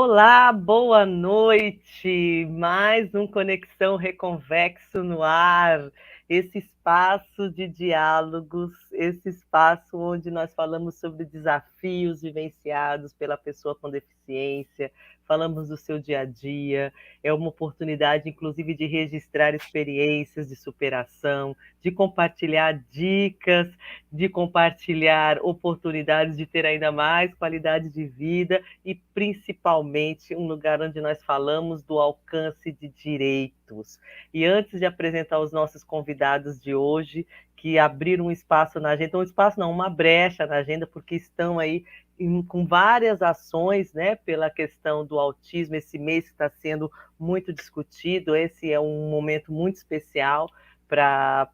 Olá, boa noite. Mais um Conexão Reconvexo no ar. Esse espaço de diálogos, esse espaço onde nós falamos sobre desafios vivenciados pela pessoa com deficiência, falamos do seu dia a dia. É uma oportunidade, inclusive, de registrar experiências de superação, de compartilhar dicas, de compartilhar oportunidades de ter ainda mais qualidade de vida e, principalmente, um lugar onde nós falamos do alcance de direitos. E antes de apresentar os nossos convidados de hoje, que abriram um espaço na agenda, um espaço não, uma brecha na agenda, porque estão aí com várias ações, né, pela questão do autismo, esse mês que está sendo muito discutido, esse é um momento muito especial para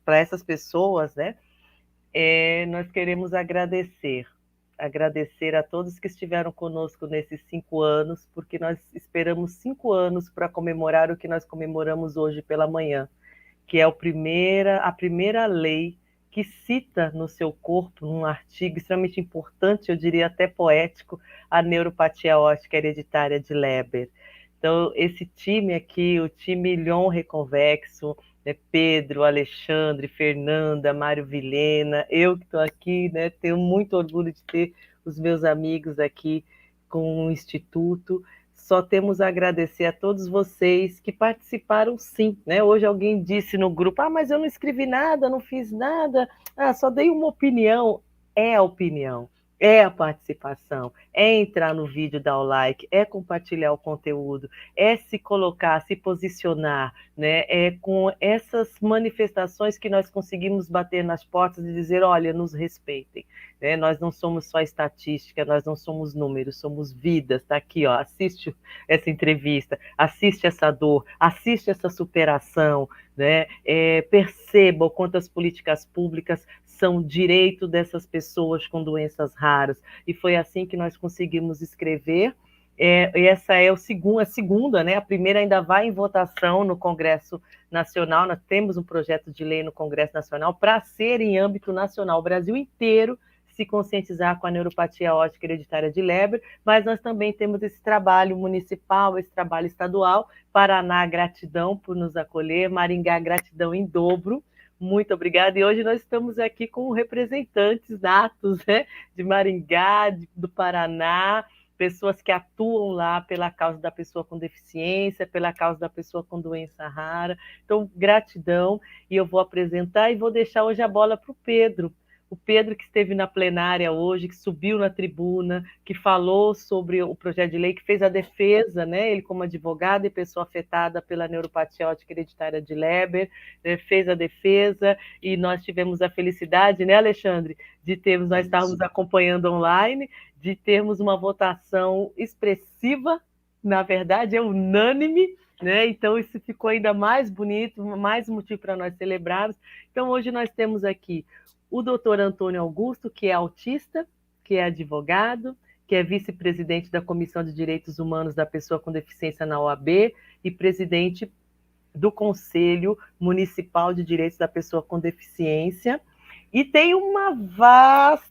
essas pessoas, né? Nós queremos agradecer a todos que estiveram conosco nesses 5 anos, porque nós esperamos 5 anos para comemorar o que nós comemoramos hoje pela manhã, que é a primeira lei que cita no seu corpo, num artigo extremamente importante, eu diria até poético, a neuropatia óptica hereditária de Leber. Então, esse time aqui, o time Lyon Reconvexo, né, Pedro, Alexandre, Fernanda, Mário Vilhena, eu que estou aqui, né, tenho muito orgulho de ter os meus amigos aqui com o Instituto. Só temos a agradecer a todos vocês que participaram, sim, né? Hoje alguém disse no grupo, mas eu não escrevi nada, não fiz nada, só dei uma opinião. É a opinião, é a participação, é entrar no vídeo, dar o like, é compartilhar o conteúdo, é se colocar, se posicionar, né? É com essas manifestações que nós conseguimos bater nas portas e dizer, olha, nos respeitem. Né? Nós não somos só estatística, nós não somos números, somos vidas. Está aqui, ó, assiste essa entrevista, assiste essa dor, assiste essa superação, né? Perceba o quanto as políticas públicas são direito dessas pessoas com doenças raras. E foi assim que nós conseguimos escrever. Essa é a segunda, né? A primeira ainda vai em votação no Congresso Nacional. Nós temos um projeto de lei no Congresso Nacional para ser em âmbito nacional. O Brasil inteiro se conscientizar com a neuropatia óptica hereditária de Leber, mas nós também temos esse trabalho municipal, esse trabalho estadual. Paraná, gratidão por nos acolher. Maringá, gratidão em dobro. Muito obrigada. E hoje nós estamos aqui com representantes natos, né, de Maringá, do Paraná, pessoas que atuam lá pela causa da pessoa com deficiência, pela causa da pessoa com doença rara. Então, gratidão. E eu vou apresentar e vou deixar hoje a bola para o Pedro. O Pedro, que esteve na plenária hoje, que subiu na tribuna, que falou sobre o projeto de lei, que fez a defesa, né? Ele, como advogado e pessoa afetada pela neuropatia óptica hereditária de Leber, fez a defesa, e nós tivemos a felicidade, né, Alexandre, de termos, nós estávamos acompanhando online, de termos uma votação expressiva, na verdade, é unânime, né? Então, isso ficou ainda mais bonito, mais motivo para nós celebrarmos. Então, hoje nós temos aqui o doutor Antônio Augusto, que é autista, que é advogado, que é vice-presidente da Comissão de Direitos Humanos da Pessoa com Deficiência na OAB e presidente do Conselho Municipal de Direitos da Pessoa com Deficiência. E tem uma vasta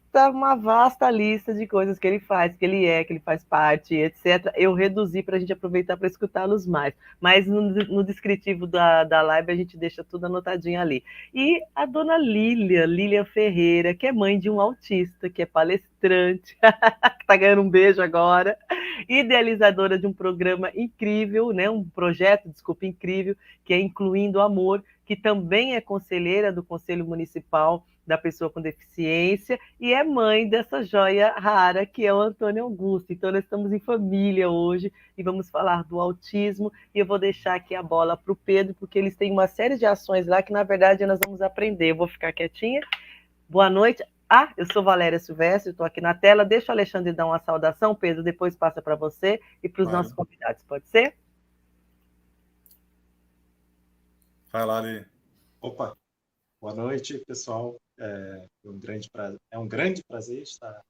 lista de coisas que ele faz, que ele faz parte, etc. Eu reduzi para a gente aproveitar para escutá-los mais. Mas no descritivo da live a gente deixa tudo anotadinho ali. E a dona Lilian Ferreira, que é mãe de um autista, que é palestrante, que está ganhando um beijo agora, idealizadora de um programa incrível, né? Um projeto, desculpa, incrível, que é Incluindo Amor, que também é conselheira do Conselho Municipal da Pessoa com Deficiência e é mãe dessa joia rara que é o Antônio Augusto. Então, nós estamos em família hoje e vamos falar do autismo. E eu vou deixar aqui a bola para o Pedro, porque eles têm uma série de ações lá que, na verdade, nós vamos aprender. Eu vou ficar quietinha. Boa noite. Eu sou Valéria Silvestre, estou aqui na tela. Deixa o Alexandre dar uma saudação, Pedro, depois passa para você e para os nossos convidados. Pode ser? Vai lá, Ali. Opa, boa noite, pessoal. É um grande prazer estar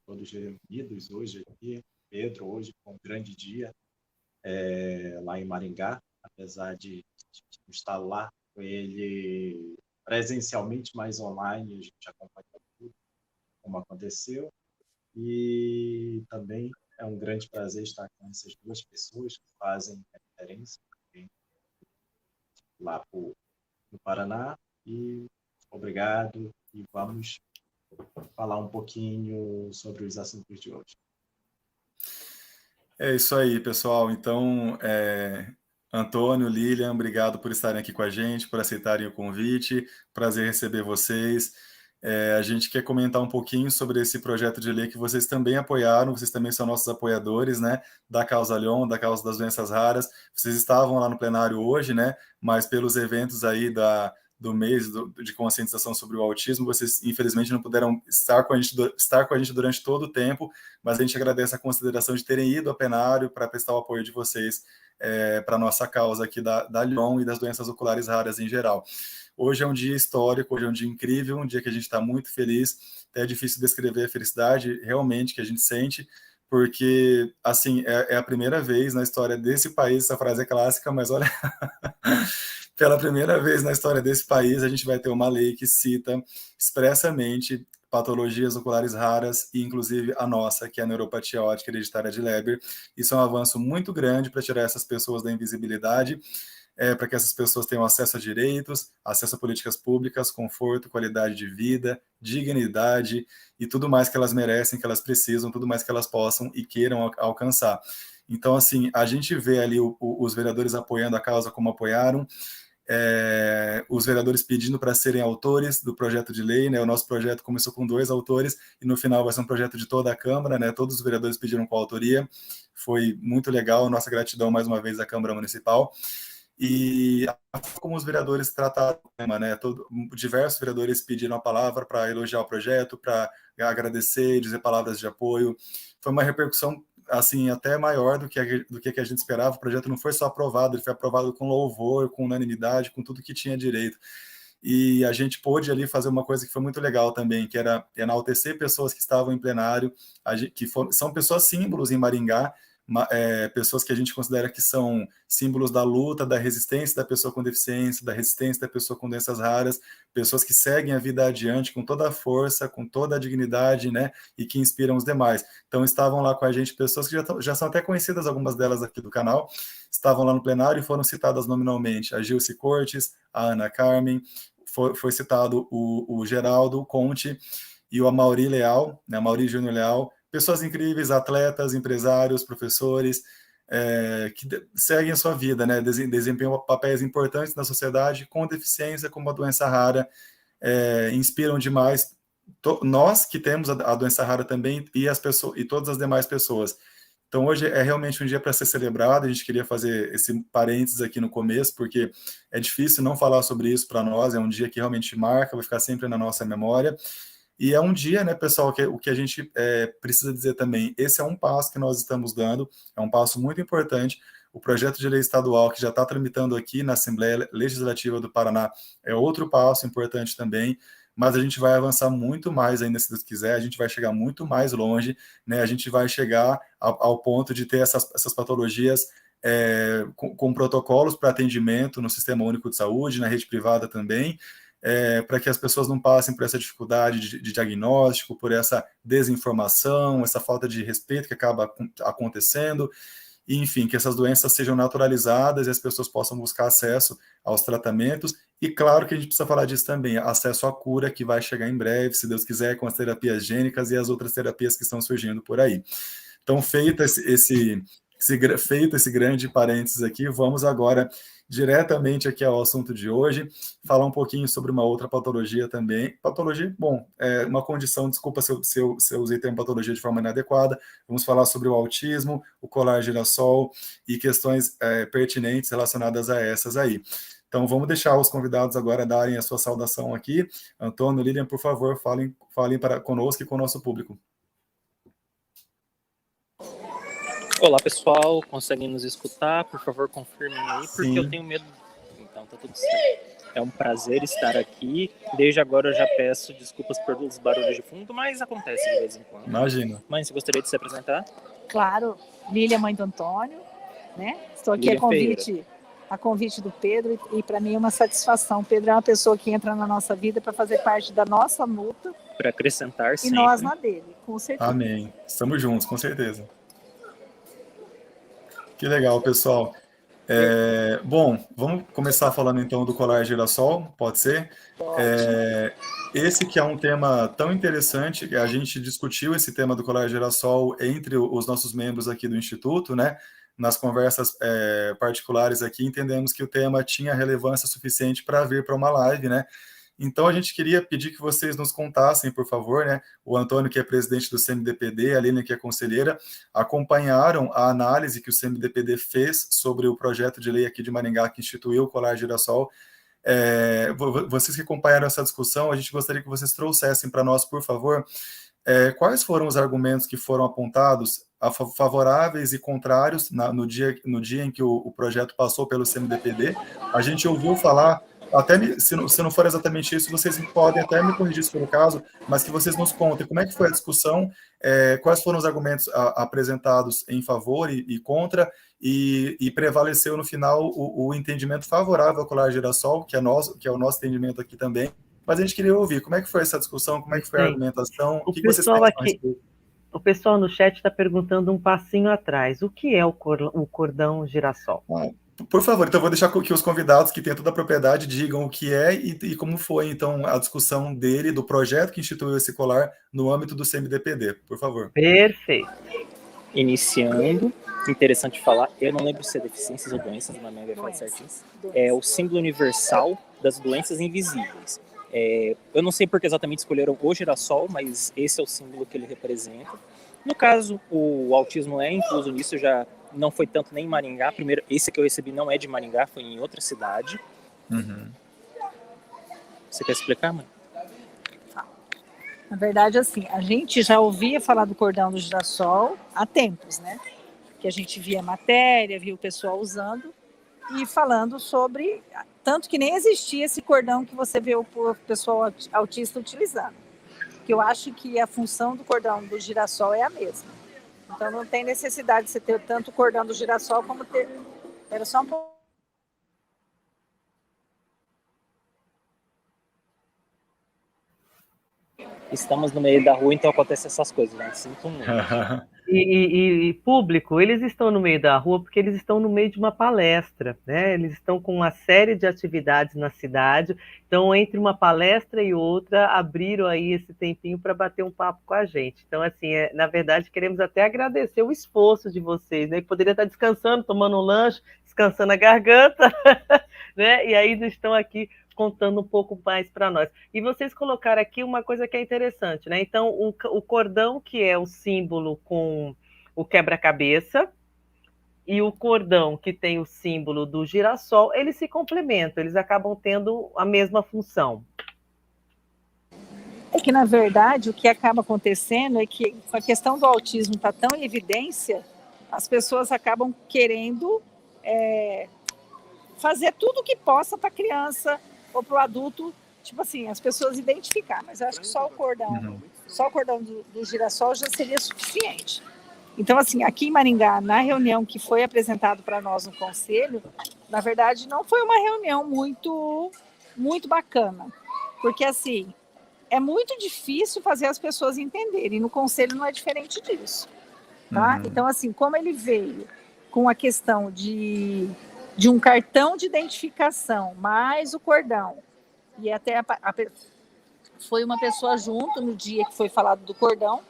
todos reunidos hoje aqui. Pedro, hoje foi um grande dia lá em Maringá, apesar de estar lá com ele presencialmente, mas online, a gente acompanhou tudo como aconteceu. E também é um grande prazer estar com essas duas pessoas que fazem referência lá no Paraná. E obrigado, e vamos falar um pouquinho sobre os assuntos de hoje. É isso aí, pessoal. Então, Antônio, Lilian, obrigado por estarem aqui com a gente, por aceitarem o convite. Prazer receber vocês. A gente quer comentar um pouquinho sobre esse projeto de lei que vocês também apoiaram, vocês também são nossos apoiadores, né, da causa Lyon, da causa das doenças raras. Vocês estavam lá no plenário hoje, né, mas pelos eventos aí do mês de conscientização sobre o autismo, vocês infelizmente não puderam estar com a gente durante todo o tempo, mas a gente agradece a consideração de terem ido ao plenário para prestar o apoio de vocês para a nossa causa aqui da Lyon e das doenças oculares raras em geral. Hoje é um dia histórico, hoje é um dia incrível, um dia que a gente está muito feliz. É difícil descrever a felicidade realmente que a gente sente, porque, assim, é a primeira vez na história desse país, essa frase é clássica, mas olha, pela primeira vez na história desse país, a gente vai ter uma lei que cita expressamente patologias oculares raras, e inclusive a nossa, que é a neuropatia óptica hereditária de Leber. Isso é um avanço muito grande para tirar essas pessoas da invisibilidade, para que essas pessoas tenham acesso a direitos, acesso a políticas públicas, conforto, qualidade de vida, dignidade e tudo mais que elas merecem, que elas precisam, tudo mais que elas possam e queiram alcançar. Então, assim, a gente vê ali os vereadores apoiando a causa como apoiaram, os vereadores pedindo para serem autores do projeto de lei, né? O nosso projeto começou com 2 autores e no final vai ser um projeto de toda a Câmara, né? Todos os vereadores pediram coautoria, foi muito legal, nossa gratidão mais uma vez à Câmara Municipal. E como os vereadores trataram o tema, né? Diversos vereadores pediram a palavra para elogiar o projeto, para agradecer, dizer palavras de apoio. Foi uma repercussão assim até maior do que a gente esperava. O projeto não foi só aprovado, ele foi aprovado com louvor, com unanimidade, com tudo que tinha direito. E a gente pôde ali fazer uma coisa que foi muito legal também, que era enaltecer pessoas que estavam em plenário, são pessoas símbolos em Maringá, pessoas que a gente considera que são símbolos da luta, da resistência da pessoa com deficiência, da resistência da pessoa com doenças raras, pessoas que seguem a vida adiante com toda a força, com toda a dignidade, né, e que inspiram os demais. Então estavam lá com a gente pessoas que já são até conhecidas, algumas delas aqui do canal, estavam lá no plenário e foram citadas nominalmente, a Gilce Cortes, a Ana Carmen, foi citado o Geraldo Conte e o Amaury Leal, né, Amaury Júnior Leal, pessoas incríveis, atletas, empresários, professores, que seguem a sua vida, né, desempenham papéis importantes na sociedade com deficiência, com uma doença rara, inspiram demais nós que temos a doença rara também e todas as demais pessoas. Então, hoje é realmente um dia para ser celebrado, a gente queria fazer esse parênteses aqui no começo, porque é difícil não falar sobre isso para nós, é um dia que realmente marca, vai ficar sempre na nossa memória. E é um dia, né, pessoal, que o que a gente precisa dizer também, esse é um passo que nós estamos dando, é um passo muito importante. O projeto de lei estadual que já está tramitando aqui na Assembleia Legislativa do Paraná é outro passo importante também, mas a gente vai avançar muito mais ainda, se Deus quiser, a gente vai chegar muito mais longe, né, a gente vai chegar ao ponto de ter essas patologias com protocolos para atendimento no Sistema Único de Saúde, na rede privada também, para que as pessoas não passem por essa dificuldade de diagnóstico, por essa desinformação, essa falta de respeito que acaba acontecendo, e, enfim, que essas doenças sejam naturalizadas e as pessoas possam buscar acesso aos tratamentos, e claro que a gente precisa falar disso também, acesso à cura que vai chegar em breve, se Deus quiser, com as terapias gênicas e as outras terapias que estão surgindo por aí. Então, feito esse grande parênteses aqui, vamos agora diretamente aqui ao assunto de hoje, falar um pouquinho sobre uma outra patologia também. Patologia, bom, uma condição, desculpa se eu usei termo patologia de forma inadequada, vamos falar sobre o autismo, o colar girassol e questões pertinentes relacionadas a essas aí. Então, vamos deixar os convidados agora darem a sua saudação aqui. Antônio, Lilian, por favor, falem conosco e com o nosso público. Olá, pessoal. Conseguem nos escutar? Por favor, confirmem aí, porque Sim. Eu tenho medo. Então, tá tudo certo. É um prazer estar aqui. Desde agora eu já peço desculpas pelos barulhos de fundo, mas acontece de vez em quando. Imagina. Mãe, você gostaria de se apresentar? Claro. Lília, mãe do Antônio, né? Estou aqui a convite do Pedro, e para mim é uma satisfação. O Pedro é uma pessoa que entra na nossa vida para fazer parte da nossa luta. Para acrescentar e sempre. nós na dele, com certeza. Amém. Estamos juntos, com certeza. Que legal, pessoal. Bom, vamos começar falando então do colar girassol, pode ser? Esse que é um tema tão interessante, a gente discutiu esse tema do colar girassol entre os nossos membros aqui do Instituto, né? Nas conversas particulares aqui, entendemos que o tema tinha relevância suficiente para vir para uma live, né? Então, a gente queria pedir que vocês nos contassem, por favor, né? O Antônio, que é presidente do CMDPD, a Aline, que é conselheira, acompanharam a análise que o CMDPD fez sobre o projeto de lei aqui de Maringá, que instituiu o colar girassol. Vocês que acompanharam essa discussão, a gente gostaria que vocês trouxessem para nós, por favor, quais foram os argumentos que foram apontados, favoráveis e contrários, no dia em que o projeto passou pelo CMDPD. A gente ouviu falar, até se não for exatamente isso, vocês podem até me corrigir se for o caso, mas que vocês nos contem como é que foi a discussão, quais foram os argumentos apresentados em favor e contra, e prevaleceu no final o entendimento favorável ao colar girassol, que é o nosso entendimento aqui também. Mas a gente queria ouvir como é que foi essa discussão, como é que foi a argumentação, o que vocês pensam a respeito? O pessoal no chat está perguntando um passinho atrás, o que é o cordão girassol? Por favor, então eu vou deixar que os convidados que têm toda a propriedade digam o que é e como foi, então, a discussão dele, do projeto que instituiu esse colar no âmbito do CMDPD, por favor. Perfeito. Iniciando, interessante falar, eu não lembro se é deficiências ou doenças, na minha fala certinho, é o símbolo universal das doenças invisíveis. Eu não sei porque exatamente escolheram o girassol, mas esse é o símbolo que ele representa. No caso, o autismo é incluso nisso, já não foi tanto nem em Maringá. Primeiro, esse que eu recebi não é de Maringá, foi em outra cidade. Uhum. Você quer explicar, mãe? Na verdade, assim, a gente já ouvia falar do cordão do girassol há tempos, né? Que a gente via matéria, via o pessoal usando e falando sobre... Tanto que nem existia esse cordão que você vê o pessoal autista utilizando. Que eu acho que a função do cordão do girassol é a mesma. Então não tem necessidade de você ter tanto o cordão do girassol como ter... Era só um pouco... Estamos no meio da rua, então acontecem essas coisas, né? Sinto muito. E público, eles estão no meio da rua porque eles estão no meio de uma palestra, né? Eles estão com uma série de atividades na cidade, então entre uma palestra e outra, abriram aí esse tempinho para bater um papo com a gente. Então, assim, na verdade, queremos até agradecer o esforço de vocês, né? Poderia estar descansando, tomando um lanche, descansando a garganta, né? E ainda estão aqui contando um pouco mais para nós. E vocês colocaram aqui uma coisa que é interessante, né? Então, o cordão, que é o símbolo com o quebra-cabeça, e o cordão, que tem o símbolo do girassol, eles se complementam, eles acabam tendo a mesma função. É que, na verdade, o que acaba acontecendo é que a questão do autismo está tão em evidência, as pessoas acabam querendo fazer tudo o que possa para a criança ou para o adulto, tipo assim, as pessoas identificar. Mas eu acho que só o cordão do girassol já seria suficiente. Então, assim, aqui em Maringá, na reunião que foi apresentado para nós no conselho, na verdade, não foi uma reunião muito, muito bacana. Porque, assim, é muito difícil fazer as pessoas entenderem. E no conselho não é diferente disso. Tá? Então, assim, como ele veio com a questão de um cartão de identificação, mais o cordão, e até foi uma pessoa junto no dia que foi falado do cordão,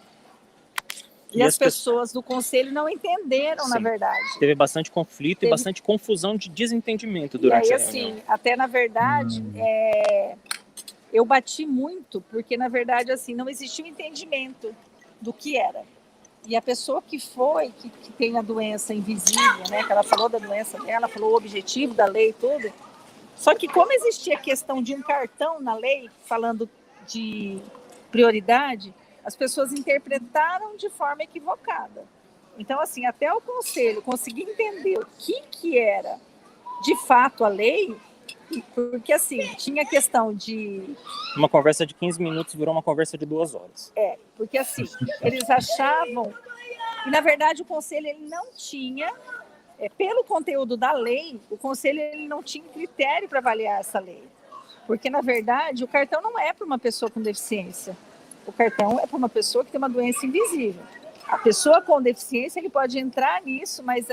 e as pessoas do conselho não entenderam, na verdade. Teve bastante conflito e bastante confusão de desentendimento durante a reunião. Assim, até na verdade, eu bati muito, porque na verdade, assim, não existia um entendimento do que era. E a pessoa que tem a doença invisível, né, que ela falou da doença dela, falou o objetivo da lei e tudo, só que como existia a questão de um cartão na lei, falando de prioridade, as pessoas interpretaram de forma equivocada. Então, assim, até o conselho conseguir entender o que era de fato a lei, porque, assim, tinha questão de... Uma conversa de 15 minutos virou uma conversa de 2 horas. Porque, assim, eles achavam... E, na verdade, o conselho ele não tinha... pelo conteúdo da lei, o conselho ele não tinha critério para avaliar essa lei. Porque, na verdade, o cartão não é para uma pessoa com deficiência. O cartão é para uma pessoa que tem uma doença invisível. A pessoa com deficiência, ele pode entrar nisso, mas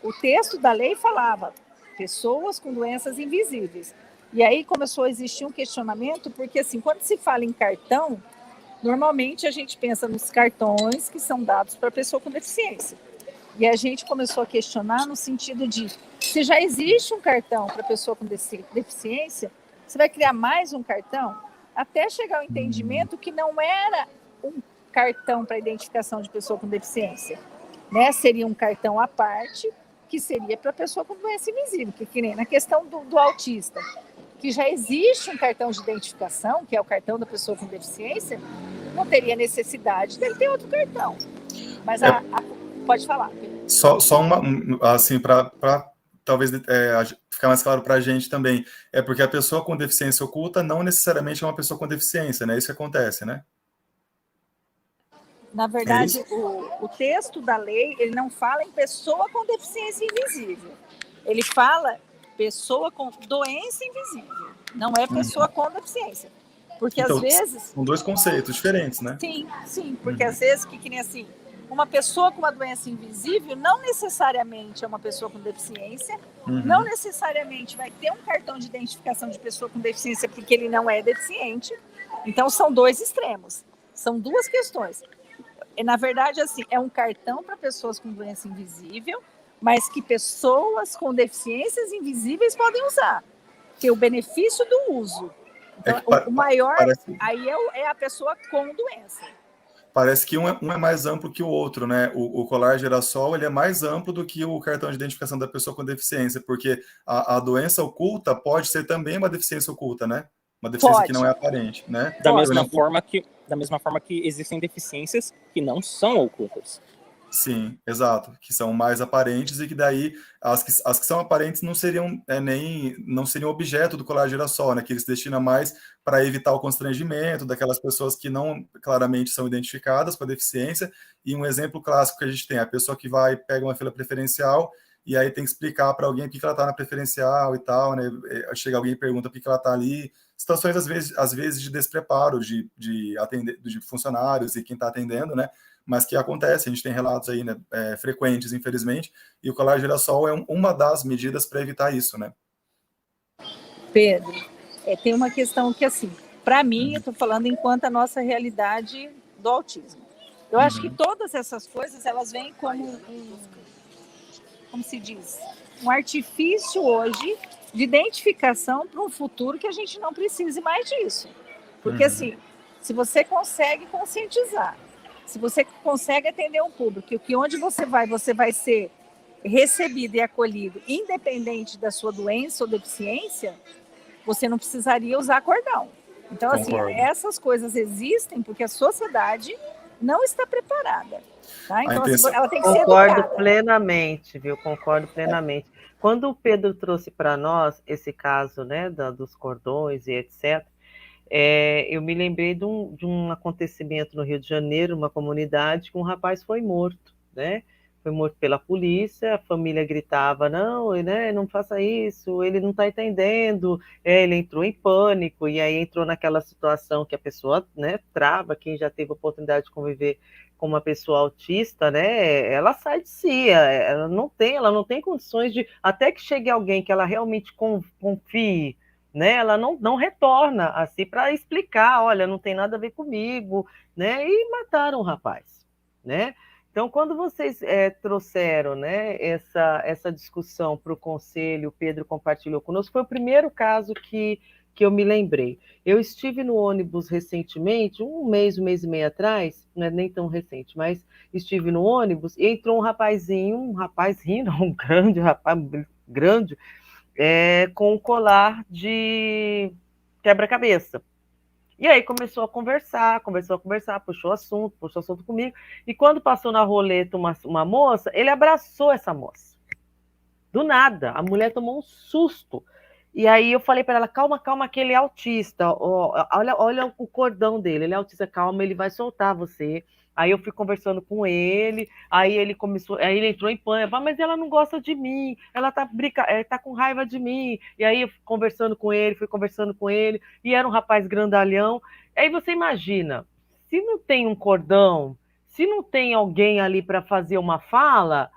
o texto da lei falava pessoas com doenças invisíveis. E aí começou a existir um questionamento, porque assim, quando se fala em cartão, normalmente a gente pensa nos cartões que são dados para pessoa com deficiência. E a gente começou a questionar no sentido de, se já existe um cartão para pessoa com deficiência, você vai criar mais um cartão? Até chegar ao entendimento que não era um cartão para identificação de pessoa com deficiência, né? Seria um cartão à parte, que seria para pessoa com doença invisível, que nem na questão do autista, que já existe um cartão de identificação, que é o cartão da pessoa com deficiência, não teria necessidade dele ter outro cartão. Mas pode falar. Só uma, assim, para talvez ficar mais claro para a gente também, é porque a pessoa com deficiência oculta não necessariamente é uma pessoa com deficiência, né? Isso que acontece, né? Na verdade, o texto da lei, ele não fala em pessoa com deficiência invisível. Ele fala pessoa com doença invisível, não é pessoa com deficiência. Porque então, às vezes... São dois conceitos diferentes, né? Sim, porque às vezes, que nem assim, uma pessoa com uma doença invisível não necessariamente é uma pessoa com deficiência, não necessariamente vai ter um cartão de identificação de pessoa com deficiência porque ele não é deficiente. Então, são dois extremos, são duas questões. E, na verdade, assim, é um cartão para pessoas com doença invisível, mas que pessoas com deficiências invisíveis podem usar, ter o benefício do uso. Então, o maior aí é a pessoa com doença. Parece que um é mais amplo que o outro, né? O colar girassol, ele é mais amplo do que o cartão de identificação da pessoa com deficiência, porque a doença oculta pode ser também uma deficiência oculta, né? Uma deficiência que não é aparente, né? Da mesma forma que existem deficiências que não são ocultas. Sim, exato, que são mais aparentes e que daí as que são aparentes não seriam não seriam objeto do colar girassol, né? Que ele se destina mais para evitar o constrangimento daquelas pessoas que não claramente são identificadas com a deficiência. E um exemplo clássico que a gente tem, a pessoa que pega uma fila preferencial e aí tem que explicar para alguém por que ela está na preferencial e tal, né? Chega alguém e pergunta por que ela está ali. Situações, às vezes de despreparo de funcionários e quem está atendendo, né? Mas que acontece, a gente tem relatos aí, né, frequentes, infelizmente, e o colar girassol é uma das medidas para evitar isso, né? Pedro, tem uma questão que, assim, para mim, eu estou falando enquanto a nossa realidade do autismo. Eu acho que todas essas coisas, elas vêm como como se diz, um artifício hoje de identificação para um futuro que a gente não precise mais disso. Porque, assim, se você consegue conscientizar, se você consegue atender um público, que onde você vai ser recebido e acolhido, independente da sua doença ou deficiência, você não precisaria usar cordão. Então, assim, essas coisas existem porque a sociedade não está preparada. Tá? Então, assim, ela tem que ser educada. Concordo plenamente, viu? Concordo plenamente. Quando o Pedro trouxe para nós esse caso, né, dos cordões e etc., eu me lembrei de um acontecimento no Rio de Janeiro, uma comunidade, que um rapaz foi morto, né? Foi morto pela polícia, a família gritava, não, né, não faça isso, ele não está entendendo, ele entrou em pânico, e aí entrou naquela situação que a pessoa, né, trava, quem já teve a oportunidade de conviver com uma pessoa autista, né, ela sai de si, ela não tem condições de, até que chegue alguém que ela realmente confie, né, ela não retorna assim para explicar, olha, não tem nada a ver comigo, né, e mataram o rapaz, né. Então, quando vocês trouxeram, né, essa discussão para o conselho, o Pedro compartilhou conosco, foi o primeiro caso que eu me lembrei. Eu estive no ônibus recentemente, um mês e meio atrás, não é nem tão recente, mas estive no ônibus e entrou um rapazinho, um rapaz grande, com um colar de quebra-cabeça. E aí começou a conversar, puxou assunto comigo, e quando passou na roleta uma moça, ele abraçou essa moça. Do nada, a mulher tomou um susto. E aí eu falei para ela, calma, que ele é autista, olha o cordão dele, ele é autista, calma, ele vai soltar você. Aí eu fui conversando com ele, aí ele entrou em pânico, mas ela não gosta de mim, ela tá com raiva de mim. E aí eu fui conversando com ele, e era um rapaz grandalhão. Aí você imagina, se não tem um cordão, Se não tem alguém ali para fazer uma fala,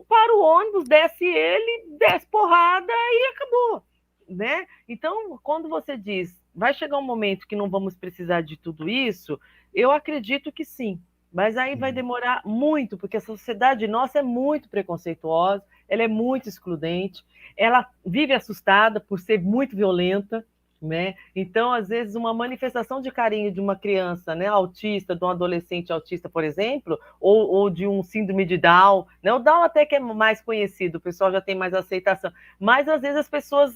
para o ônibus, desce ele, desce porrada e acabou, né? Então, quando você diz, vai chegar um momento que não vamos precisar de tudo isso, eu acredito que sim, mas aí vai demorar muito, porque a sociedade nossa é muito preconceituosa, ela é muito excludente, ela vive assustada por ser muito violenta, né? Então, às vezes, uma manifestação de carinho de uma criança, né, autista, de um adolescente autista, por exemplo, ou de um síndrome de Down, né? O Down até que é mais conhecido, o pessoal já tem mais aceitação, mas às vezes as pessoas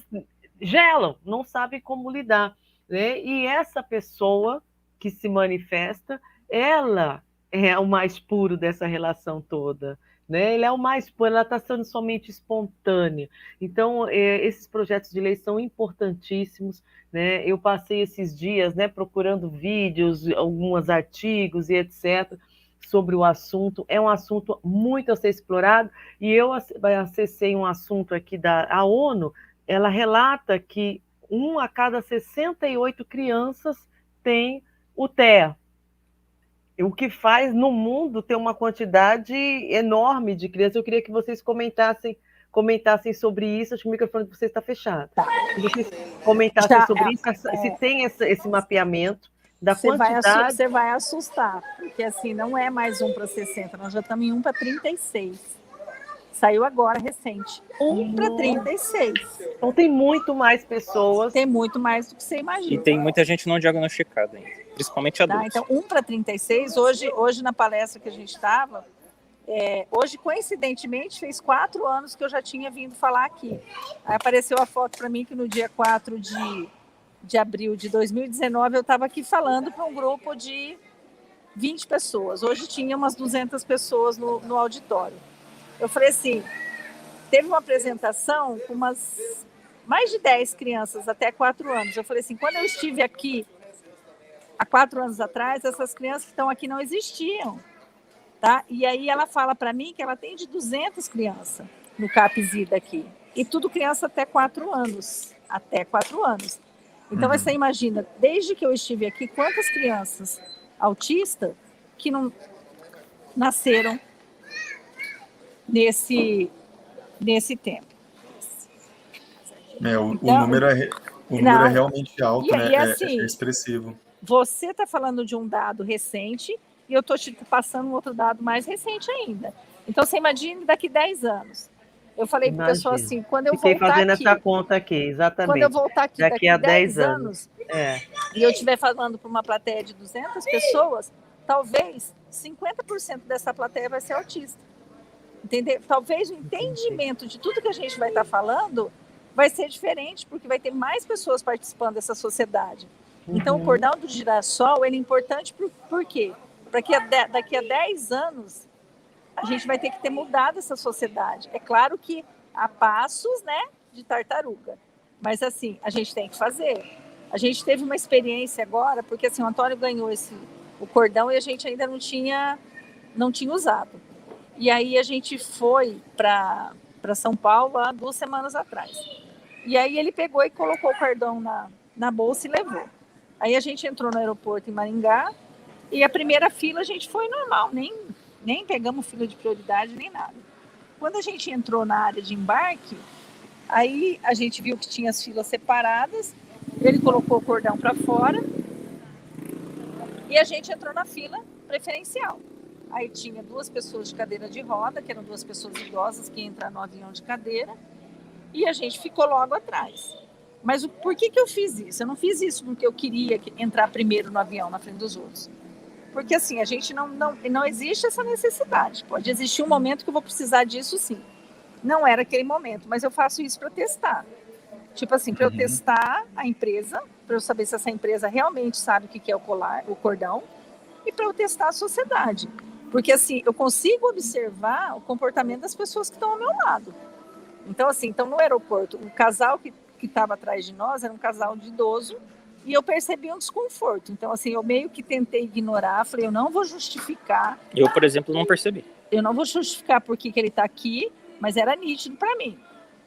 gelam, não sabem como lidar, né? E essa pessoa que se manifesta, ela é o mais puro dessa relação toda, né? Ele é o mais puro, ela está sendo somente espontânea. Então, esses projetos de lei são importantíssimos, né? Eu passei esses dias, né, procurando vídeos, alguns artigos e etc., sobre o assunto. É um assunto muito a ser explorado, e eu acessei um assunto aqui da ONU, ela relata que 1 a cada 68 crianças tem o TEA, o que faz no mundo ter uma quantidade enorme de crianças. Eu queria que vocês comentassem sobre isso. Acho que o microfone de vocês está fechado. Que vocês comentassem sobre isso, se tem esse mapeamento da quantidade. Você vai assustar, porque assim, não é mais 1 para 60, nós já estamos em 1 para 36. Saiu agora, recente. 1 para 36. Então tem muito mais pessoas. Tem muito mais do que você imagina. E tem muita gente não diagnosticada ainda, principalmente adultos. Então, 1 para 36, hoje na palestra que a gente estava, hoje, coincidentemente, fez 4 anos que eu já tinha vindo falar aqui. Aí apareceu a foto para mim que no dia 4 de abril de 2019 eu estava aqui falando para um grupo de 20 pessoas. Hoje tinha umas 200 pessoas no auditório. Eu falei assim, teve uma apresentação com mais de 10 crianças até 4 anos. Eu falei assim, quando eu estive aqui há 4 anos atrás, essas crianças que estão aqui não existiam, tá? E aí ela fala para mim que ela tem de 200 crianças no CAPSI daqui. E tudo criança até 4 anos. Até 4 anos. Então, você imagina, desde que eu estive aqui, quantas crianças autistas que não nasceram nesse tempo. O número é realmente alto, né? Assim, é expressivo. Você está falando de um dado recente e eu estou te passando um outro dado mais recente ainda. Então, você imagina daqui 10 anos. Eu falei para o pessoal assim, quando eu Fiquei voltar fazendo aqui... essa conta aqui, exatamente. Quando eu voltar aqui daqui a 10 anos e eu estiver falando para uma plateia de 200 pessoas, talvez 50% dessa plateia vai ser autista. Entendeu? Talvez o entendimento de tudo que a gente vai estar falando vai ser diferente, porque vai ter mais pessoas participando dessa sociedade. Então, o cordão do girassol ele é importante por quê? Para que daqui a 10 anos a gente vai ter que ter mudado essa sociedade. É claro que há passos, né, de tartaruga, mas assim, a gente tem que fazer. A gente teve uma experiência agora, porque assim, o Antônio ganhou o cordão e a gente ainda não tinha usado. E aí a gente foi para São Paulo há 2 semanas atrás. E aí ele pegou e colocou o cordão na bolsa e levou. Aí a gente entrou no aeroporto em Maringá e a primeira fila a gente foi normal, nem pegamos fila de prioridade, nem nada. Quando a gente entrou na área de embarque, aí a gente viu que tinha as filas separadas, ele colocou o cordão para fora e a gente entrou na fila preferencial. Aí tinha 2 pessoas de cadeira de roda, que eram 2 pessoas idosas que entram no avião de cadeira, e a gente ficou logo atrás. Mas por que eu fiz isso? Eu não fiz isso porque eu queria entrar primeiro no avião, na frente dos outros. Porque assim, a gente não existe essa necessidade. Pode existir um momento que eu vou precisar disso, sim. Não era aquele momento, mas eu faço isso para testar. Tipo assim, para eu testar a empresa, para eu saber se essa empresa realmente sabe o que é o cordão, e para eu testar a sociedade. Porque assim, eu consigo observar o comportamento das pessoas que estão ao meu lado. Então assim, no aeroporto, o casal que estava atrás de nós era um casal de idoso e eu percebi um desconforto. Então assim, eu meio que tentei ignorar, falei, eu não vou justificar. Eu, por exemplo, não percebi. Eu não vou justificar por que ele está aqui, mas era nítido para mim.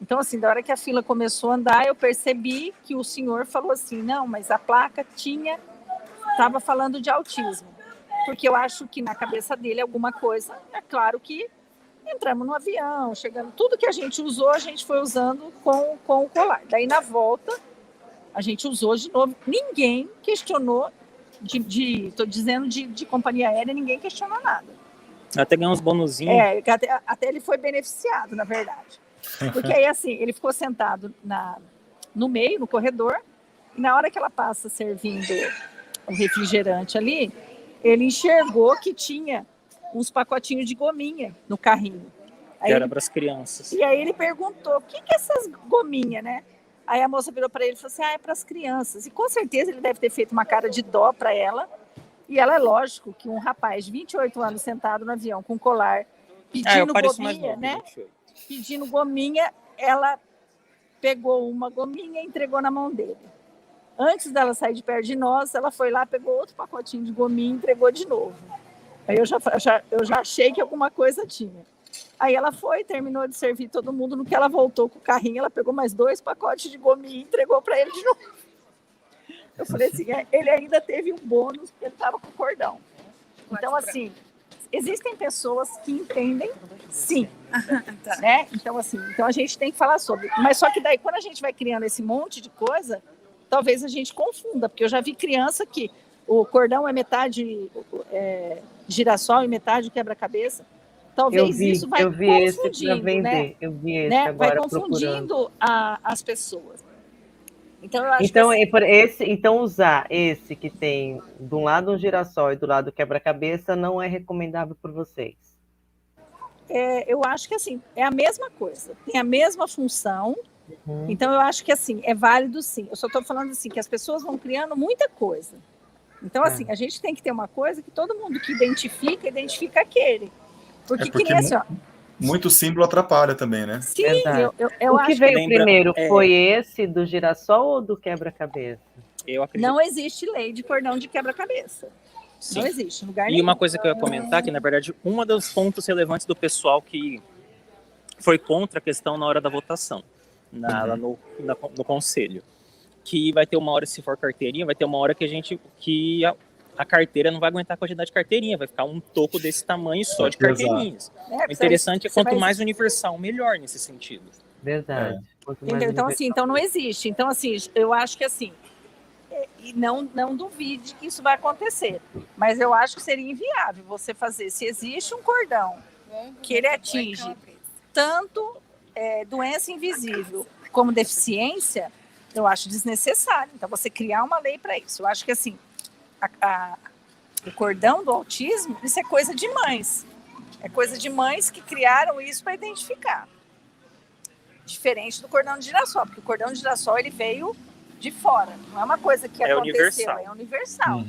Então assim, da hora que a fila começou a andar, eu percebi que o senhor falou assim, não, mas a placa estava falando de autismo. porque eu acho que na cabeça dele alguma coisa, é claro que entramos no avião, chegando, tudo que a gente usou, a gente foi usando com o colar. Daí na volta, a gente usou de novo. Ninguém questionou, estou dizendo de companhia aérea, ninguém questionou nada. Até ganhou uns bonuzinhos. Até ele foi beneficiado, na verdade. Porque aí, assim, ele ficou sentado no meio, no corredor, e na hora que ela passa servindo o refrigerante ali, ele enxergou que tinha uns pacotinhos de gominha no carrinho. Aí era para as crianças. E aí ele perguntou, o que é essas gominhas, né? Aí a moça virou para ele e falou assim, é para as crianças. E com certeza ele deve ter feito uma cara de dó para ela. E ela, é lógico, que um rapaz de 28 anos sentado no avião com colar, pedindo gominha, né? Pedindo gominha, ela pegou uma gominha e entregou na mão dele. Antes dela sair de perto de nós, ela foi lá, pegou outro pacotinho de gominha e entregou de novo. Aí eu já achei que alguma coisa tinha. Aí ela foi, terminou de servir todo mundo. No que ela voltou com o carrinho, ela pegou mais 2 pacotes de gominha e entregou para ele de novo. Eu falei assim, ele ainda teve um bônus porque ele estava com cordão. Então, assim, existem pessoas que entendem, sim. Né? Então, assim, a gente tem que falar sobre. Mas só que daí, quando a gente vai criando esse monte de coisa, talvez a gente confunda, porque eu já vi criança que o cordão é metade girassol e metade quebra-cabeça. Talvez isso vai confundindo, né? Eu vi esse né? agora vai confundindo as pessoas. Então, eu acho então, usar esse que tem de um lado um girassol e do lado quebra-cabeça não é recomendável por vocês? Eu acho que assim, é a mesma coisa, tem a mesma função. Então, eu acho que assim, é válido sim. Eu só estou falando assim, que as pessoas vão criando muita coisa. Então, assim, a gente tem que ter uma coisa que todo mundo que identifica aquele. Porque que nem assim, ó. Muito símbolo atrapalha também, né? Sim, eu o que acho veio primeiro foi esse do girassol ou do quebra-cabeça? Eu acredito. Não existe lei de cordão de quebra-cabeça. Não existe em lugar nenhum. E uma coisa que eu ia comentar, que na verdade, um dos pontos relevantes do pessoal que foi contra a questão na hora da votação, lá no conselho, que vai ter uma hora, se for carteirinha, vai ter uma hora que a carteira não vai aguentar a quantidade de carteirinha, vai ficar um toco desse tamanho só de carteirinhas. O interessante é quanto mais universal, melhor nesse sentido. Verdade. Entendeu? Então, assim, não existe. Então, assim, eu acho que assim, e não duvide que isso vai acontecer, mas eu acho que seria inviável você fazer, se existe um cordão que ele atinge tanto doença invisível como deficiência, eu acho desnecessário. Então, você criar uma lei para isso. Eu acho que, assim, o cordão do autismo, isso é coisa de mães. É coisa de mães que criaram isso para identificar. Diferente do cordão de girassol, porque o cordão de girassol ele veio de fora. Não é uma coisa que aconteceu, é universal.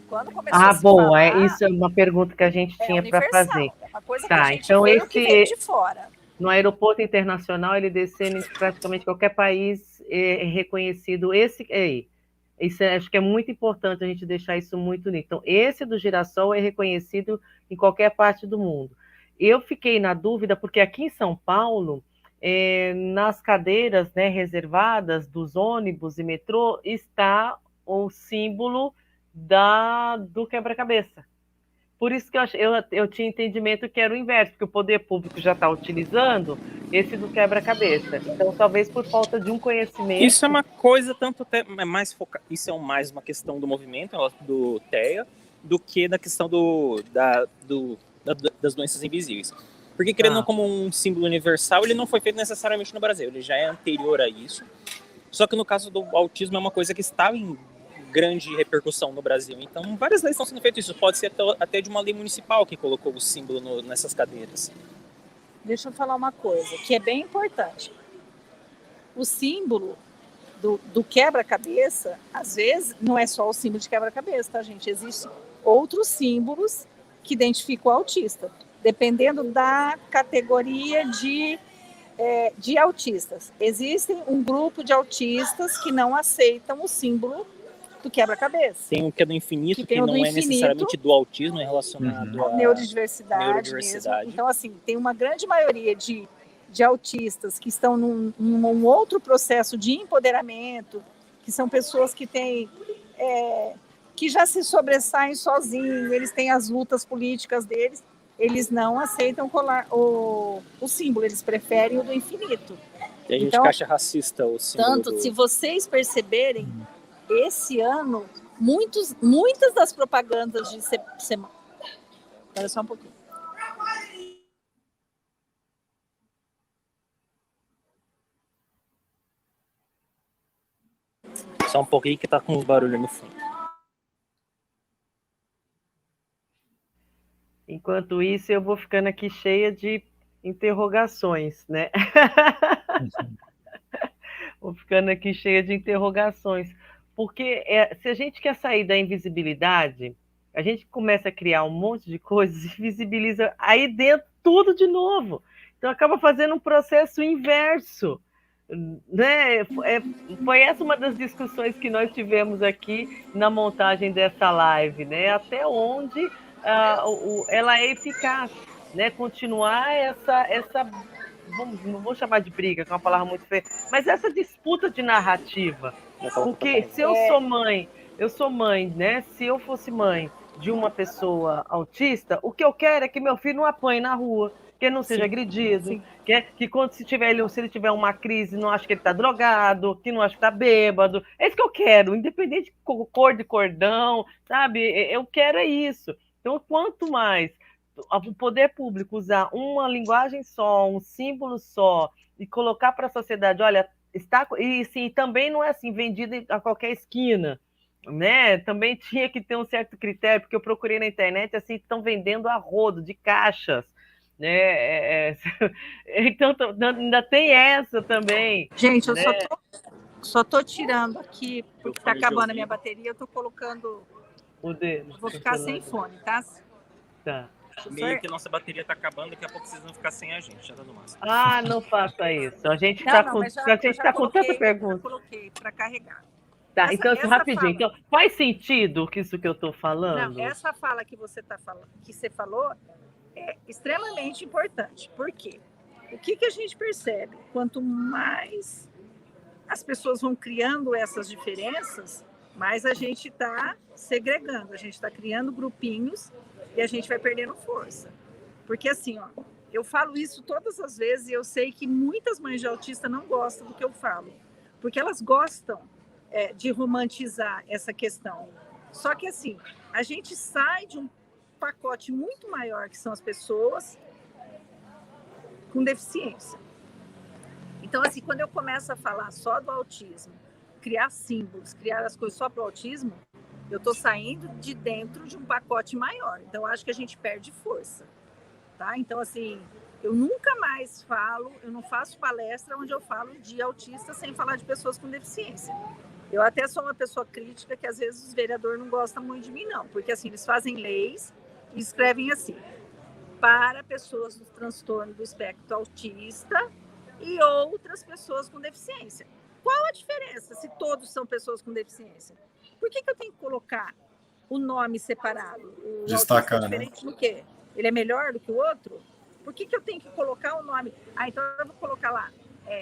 Quando começou a se falar, isso é uma pergunta que a gente tinha para fazer. É uma coisa que a gente que veio de fora. No aeroporto internacional, ele descendo em praticamente qualquer país é reconhecido esse aí. Isso acho que é muito importante a gente deixar isso muito nítido. Então, esse do girassol é reconhecido em qualquer parte do mundo. Eu fiquei na dúvida, porque aqui em São Paulo, nas cadeiras, né, reservadas dos ônibus e metrô, está o símbolo do quebra-cabeça. Por isso que eu tinha entendimento que era o inverso, porque o poder público já está utilizando esse do quebra-cabeça. Então, talvez por falta de um conhecimento... Isso é uma coisa tanto mais focada... Isso é mais uma questão do movimento, do TEA, do que da questão das doenças invisíveis. Porque, querendo como um símbolo universal, ele não foi feito necessariamente no Brasil. Ele já é anterior a isso. Só que no caso do autismo é uma coisa que está em grande repercussão no Brasil. Então, várias leis estão sendo feitas. Isso pode ser até de uma lei municipal que colocou o símbolo nessas cadeiras. Deixa eu falar uma coisa que é bem importante. O símbolo do quebra-cabeça, às vezes, não é só o símbolo de quebra-cabeça, tá, gente? Existem outros símbolos que identificam o autista, dependendo da categoria de autistas. Existem um grupo de autistas que não aceitam o símbolo do quebra-cabeça. Tem o que é do infinito, que não é necessariamente do autismo, é relacionado à neurodiversidade mesmo. Então, assim, tem uma grande maioria de autistas que estão num outro processo de empoderamento, que são pessoas que têm que já se sobressaem sozinhos, eles têm as lutas políticas deles, eles não aceitam o símbolo, eles preferem o do infinito. Tem gente que acha racista o símbolo. Tanto, se vocês perceberem, esse ano, muitas das propagandas de semana. Espera só um pouquinho. Só um pouquinho que tá com uns barulhos no fundo. Enquanto isso, eu vou ficando aqui cheia de interrogações, né? Vou ficando aqui cheia de interrogações. Porque se a gente quer sair da invisibilidade, a gente começa a criar um monte de coisas e visibiliza aí dentro tudo de novo. Então, acaba fazendo um processo inverso. Né? Foi essa uma das discussões que nós tivemos aqui na montagem dessa live, né? Até onde ela é eficaz, né? Continuar essa não vou chamar de briga, que é uma palavra muito feia, mas essa disputa de narrativa. Porque se eu sou mãe, né? Se eu fosse mãe de uma pessoa autista, o que eu quero é que meu filho não apanhe na rua, que ele não seja agredido, que quando se ele tiver uma crise, não ache que ele está drogado, que não ache que está bêbado. É isso que eu quero, independente de cor de cordão, sabe? Eu quero é isso. Então, quanto mais o poder público usar uma linguagem só, um símbolo só, e colocar para a sociedade, olha, e sim, também não é assim, vendido a qualquer esquina, né? Também tinha que ter um certo critério, porque eu procurei na internet, assim, estão vendendo a rodo, de caixas, né? Então, ainda tem essa também. Gente, eu só tô tirando aqui, porque está acabando a minha bateria, eu tô colocando o dedo. Vou ficar sem fone, tá? Tá. Meio que a nossa bateria tá acabando, daqui a pouco vocês vão ficar sem a gente, já tá no máximo. Ah, não faça isso. A gente tá com tanta pergunta. Eu coloquei para carregar. Tá, então, rapidinho. Então, faz sentido isso que eu estou falando? Não, essa fala que você falou é extremamente importante. Por quê? O que a gente percebe? Quanto mais as pessoas vão criando essas diferenças, mais a gente está segregando, a gente está criando grupinhos e a gente vai perdendo força. Porque assim, ó, eu falo isso todas as vezes e eu sei que muitas mães de autista não gostam do que eu falo, porque elas gostam de romantizar essa questão. Só que assim, a gente sai de um pacote muito maior, que são as pessoas com deficiência. Então, assim, quando eu começo a falar só do autismo, criar símbolos, criar as coisas só para o autismo, eu estou saindo de dentro de um pacote maior. Então, eu acho que a gente perde força, tá? Então, assim, eu nunca mais eu não faço palestra onde eu falo de autista sem falar de pessoas com deficiência. Eu até sou uma pessoa crítica que, às vezes, os vereadores não gostam muito de mim, não. Porque, assim, eles fazem leis e escrevem assim, para pessoas do transtorno do espectro autista e outras pessoas com deficiência. Qual a diferença se todos são pessoas com deficiência? Por que eu tenho que colocar o nome separado? O destacar, autista é diferente do quê? Ele é melhor do que o outro? Por que eu tenho que colocar o nome? Então eu vou colocar lá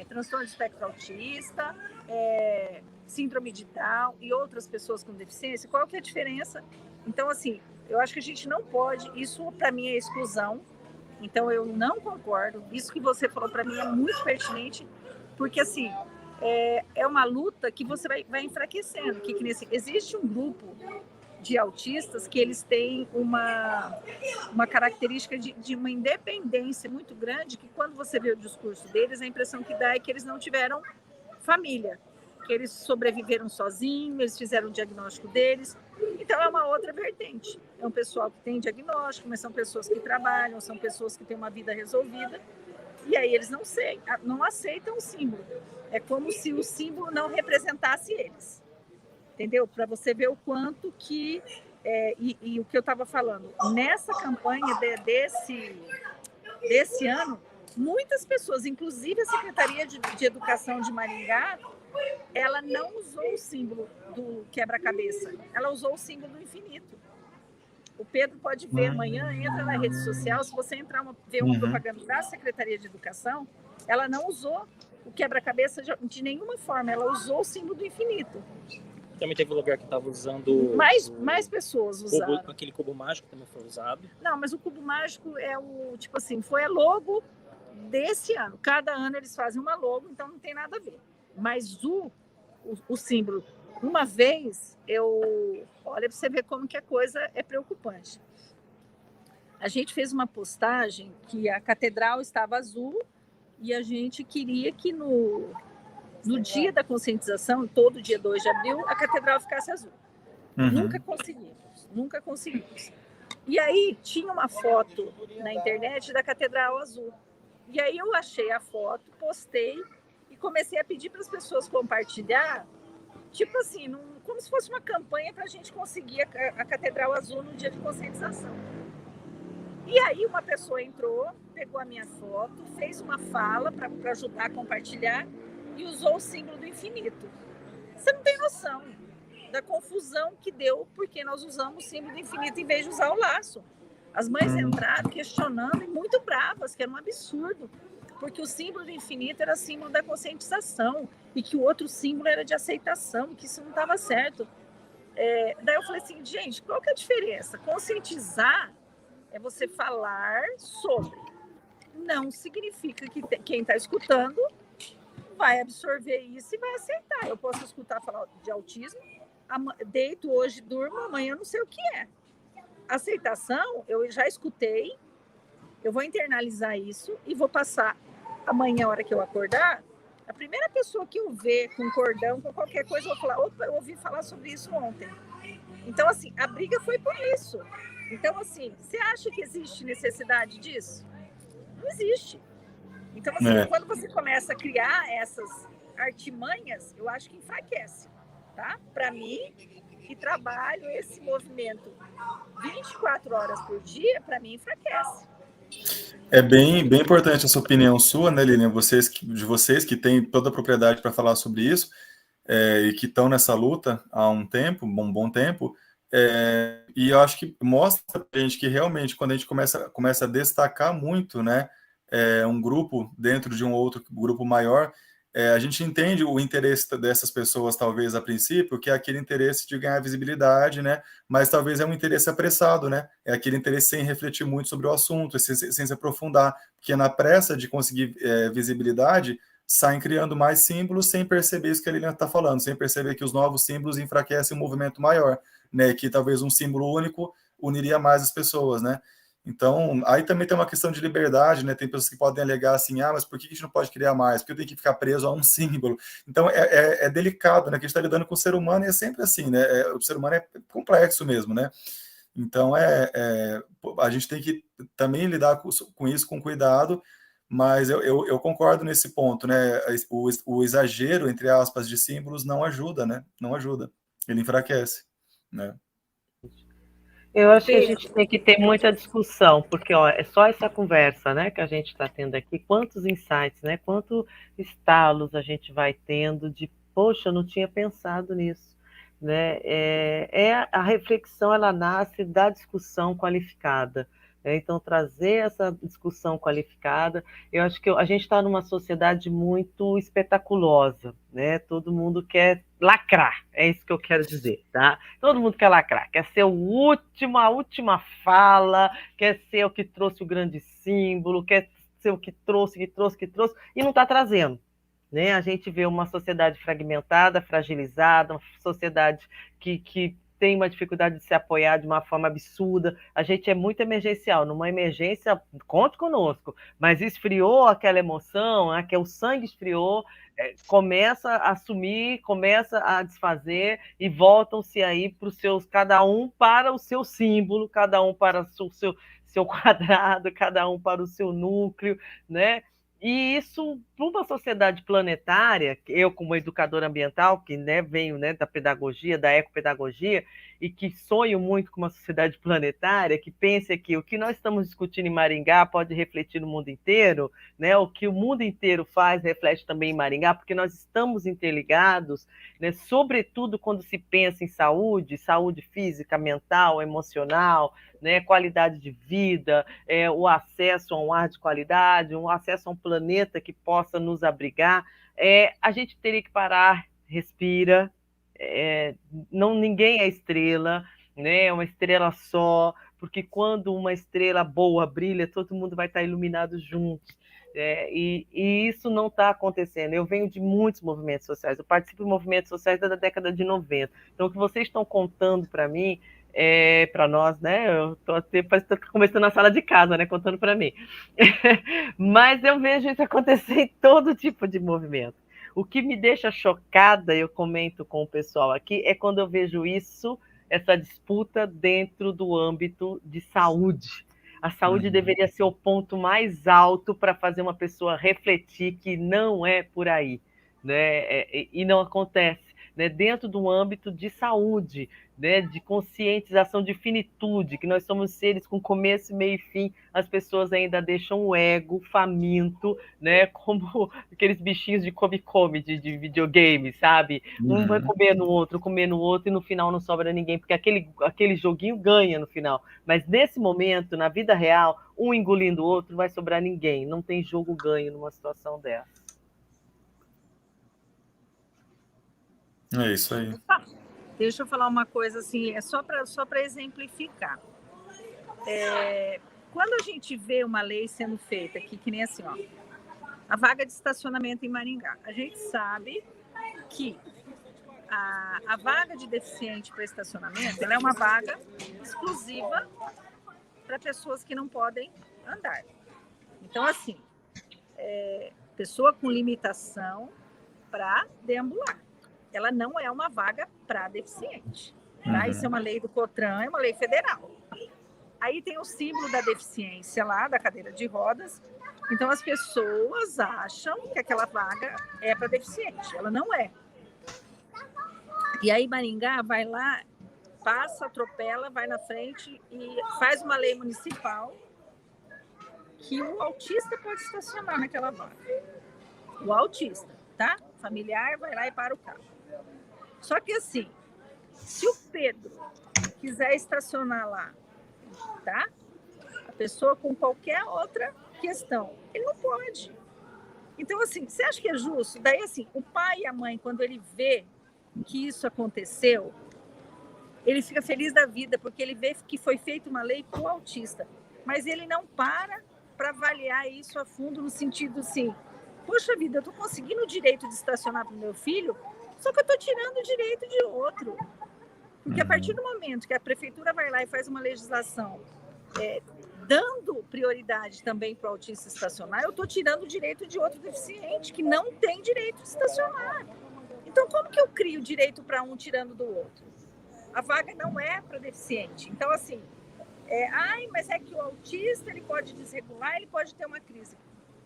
transtorno do espectro autista, síndrome de Down e outras pessoas com deficiência. Qual que é a diferença? Então, assim, eu acho que a gente não pode, isso para mim é exclusão, então eu não concordo. Isso que você falou para mim é muito pertinente, porque assim, é uma luta que você vai enfraquecendo. Existe um grupo de autistas que eles têm uma característica de uma independência muito grande, que quando você vê o discurso deles, a impressão que dá é que eles não tiveram família, que eles sobreviveram sozinhos, eles fizeram o diagnóstico deles. Então, é uma outra vertente. É um pessoal que tem diagnóstico, mas são pessoas que trabalham, são pessoas que têm uma vida resolvida, e aí eles não aceitam o símbolo. É como se o símbolo não representasse eles. Entendeu? Para você ver o quanto que... E o que eu estava falando, nessa campanha desse ano, muitas pessoas, inclusive a Secretaria de Educação de Maringá, ela não usou o símbolo do quebra-cabeça, ela usou o símbolo do infinito. O Pedro pode ver amanhã, entra na rede social, se você entrar ver uma propaganda da Secretaria de Educação, ela não usou o quebra-cabeça de nenhuma forma, ela usou o símbolo do infinito. Também teve lugar que estava usando... Mais pessoas usaram. Aquele cubo mágico também foi usado. Não, mas o cubo mágico é o, tipo assim, foi a logo desse ano. Cada ano eles fazem uma logo, então não tem nada a ver. Mas o símbolo, uma vez, olha para você ver como que a coisa é preocupante. A gente fez uma postagem que a catedral estava azul e a gente queria que no dia da conscientização, todo dia 2 de abril, a catedral ficasse azul. Uhum. Nunca conseguimos. E aí tinha uma foto na internet da catedral azul. E aí eu achei a foto, postei e comecei a pedir para as pessoas compartilhar, tipo assim, como se fosse uma campanha para a gente conseguir a catedral azul no dia de conscientização. E aí uma pessoa entrou, pegou a minha foto, fez uma fala para ajudar a compartilhar e usou o símbolo do infinito. Você não tem noção da confusão que deu porque nós usamos o símbolo do infinito em vez de usar o laço. As mães entraram questionando e muito bravas, que era um absurdo, porque o símbolo do infinito era símbolo da conscientização e que o outro símbolo era de aceitação, que isso não estava certo. Daí eu falei assim, gente, qual que é a diferença? Conscientizar é você falar sobre. Não significa que quem está escutando vai absorver isso e vai aceitar. Eu posso escutar falar de autismo, deito hoje, durmo, amanhã não sei o que é. Aceitação, eu já escutei, eu vou internalizar isso e vou passar amanhã, a hora que eu acordar, a primeira pessoa que eu ver com cordão, com qualquer coisa, eu vou falar, opa, eu ouvi falar sobre isso ontem. Então, assim, a briga foi por isso. Então, assim, você acha que existe necessidade disso? Não existe. Então, assim, quando você começa a criar essas artimanhas, eu acho que enfraquece, tá? Para mim, que trabalho esse movimento 24 horas por dia, para mim, enfraquece. É bem importante essa opinião sua, né, Lilian? De vocês que têm toda a propriedade para falar sobre isso, e que estão nessa luta há um tempo, um bom tempo, e eu acho que mostra para a gente que realmente, quando a gente começa a destacar muito, né, um grupo dentro de um outro grupo maior, a gente entende o interesse dessas pessoas, talvez, a princípio, que é aquele interesse de ganhar visibilidade, né? Mas talvez é um interesse apressado, né? É aquele interesse sem refletir muito sobre o assunto, sem se aprofundar, porque na pressa de conseguir visibilidade, saem criando mais símbolos sem perceber isso que a Lilian está falando, sem perceber que os novos símbolos enfraquecem um movimento maior, né? Que talvez um símbolo único uniria mais as pessoas, né? Então, aí também tem uma questão de liberdade, né? Tem pessoas que podem alegar assim, mas por que a gente não pode criar mais? Porque eu tenho que ficar preso a um símbolo. Então, é delicado, né? Que a gente está lidando com o ser humano e é sempre assim, né? O ser humano é complexo mesmo, né? Então, a gente tem que também lidar com isso com cuidado, mas eu concordo nesse ponto, né? O exagero, entre aspas, de símbolos não ajuda, né? Não ajuda. Ele enfraquece, né? Eu acho que a gente tem que ter muita discussão, porque é só essa conversa, né, que a gente está tendo aqui, quantos insights, né, quantos estalos a gente vai tendo de, poxa, eu não tinha pensado nisso, né, a reflexão, ela nasce da discussão qualificada, né? Então trazer essa discussão qualificada, eu acho que a gente está numa sociedade muito espetaculosa, né, todo mundo quer lacrar, é isso que eu quero dizer, tá? Todo mundo quer lacrar, quer ser a última fala, quer ser o que trouxe o grande símbolo, quer ser o que trouxe, e não está trazendo, né? A gente vê uma sociedade fragmentada, fragilizada, uma sociedade que tem uma dificuldade de se apoiar de uma forma absurda. A gente é muito emergencial. Numa emergência, conte conosco. Mas esfriou aquela emoção, que o sangue esfriou, começa a sumir, começa a desfazer e voltam-se aí para os seus, cada um para o seu símbolo, cada um para o seu quadrado, cada um para o seu núcleo, né? E isso, para uma sociedade planetária, eu como educadora ambiental, que, né, venho, né, da pedagogia, da ecopedagogia, e que sonho muito com uma sociedade planetária, que pense que o que nós estamos discutindo em Maringá pode refletir no mundo inteiro, né? O que o mundo inteiro faz reflete também em Maringá, porque nós estamos interligados, né, sobretudo quando se pensa em saúde física, mental, emocional, né, qualidade de vida, o acesso a um ar de qualidade, um acesso a um planeta que possa nos abrigar, a gente teria que parar, respira, ninguém é estrela, né? É uma estrela só, porque quando uma estrela boa brilha, todo mundo vai estar iluminado junto. E isso não está acontecendo. Eu venho de muitos movimentos sociais, eu participo de movimentos sociais da década de 90. Então, o que vocês estão contando para mim, para nós, né? Eu estou começando na sala de casa, né? Contando para mim. Mas eu vejo isso acontecer em todo tipo de movimento. O que me deixa chocada, eu comento com o pessoal aqui, é quando eu vejo isso, essa disputa dentro do âmbito de saúde. A saúde deveria ser o ponto mais alto para fazer uma pessoa refletir que não é por aí, né? E não acontece, né? Dentro do âmbito de saúde, né? De conscientização de finitude, que nós somos seres com começo, meio e fim, as pessoas ainda deixam o ego faminto, né? Como aqueles bichinhos de come-come de videogame, sabe? Um vai comer no outro, e no final não sobra ninguém, porque aquele joguinho ganha no final. Mas nesse momento, na vida real, um engolindo o outro, não vai sobrar ninguém. Não tem jogo ganho numa situação dessa. É isso aí. Deixa eu falar uma coisa assim, só para exemplificar. Quando a gente vê uma lei sendo feita aqui, que nem assim, ó, a vaga de estacionamento em Maringá, a gente sabe que a vaga de deficiente para estacionamento, ela é uma vaga exclusiva para pessoas que não podem andar. Então, assim, pessoa com limitação para deambular. Ela não é uma vaga para deficiente. Tá? Isso é uma lei do COTRAN, é uma lei federal. Aí tem o símbolo da deficiência lá, da cadeira de rodas. Então, as pessoas acham que aquela vaga é para deficiente. Ela não é. E aí, Maringá vai lá, passa, atropela, vai na frente e faz uma lei municipal que o autista pode estacionar naquela vaga. O autista, tá? Familiar vai lá e para o carro. Só que assim, se o Pedro quiser estacionar lá, tá? A pessoa com qualquer outra questão, ele não pode. Então, assim, você acha que é justo? Daí, assim, o pai e a mãe, quando ele vê que isso aconteceu, ele fica feliz da vida, porque ele vê que foi feita uma lei para o autista. Mas ele não para avaliar isso a fundo, no sentido assim, poxa vida, eu estou conseguindo o direito de estacionar para o meu filho, só que eu estou tirando o direito de outro. Porque a partir do momento que a prefeitura vai lá e faz uma legislação dando prioridade também para o autista estacionar, eu estou tirando o direito de outro deficiente que não tem direito de estacionar. Então, como que eu crio direito para um tirando do outro? A vaga não é para deficiente. Então, assim, mas é que o autista ele pode desregular, ele pode ter uma crise.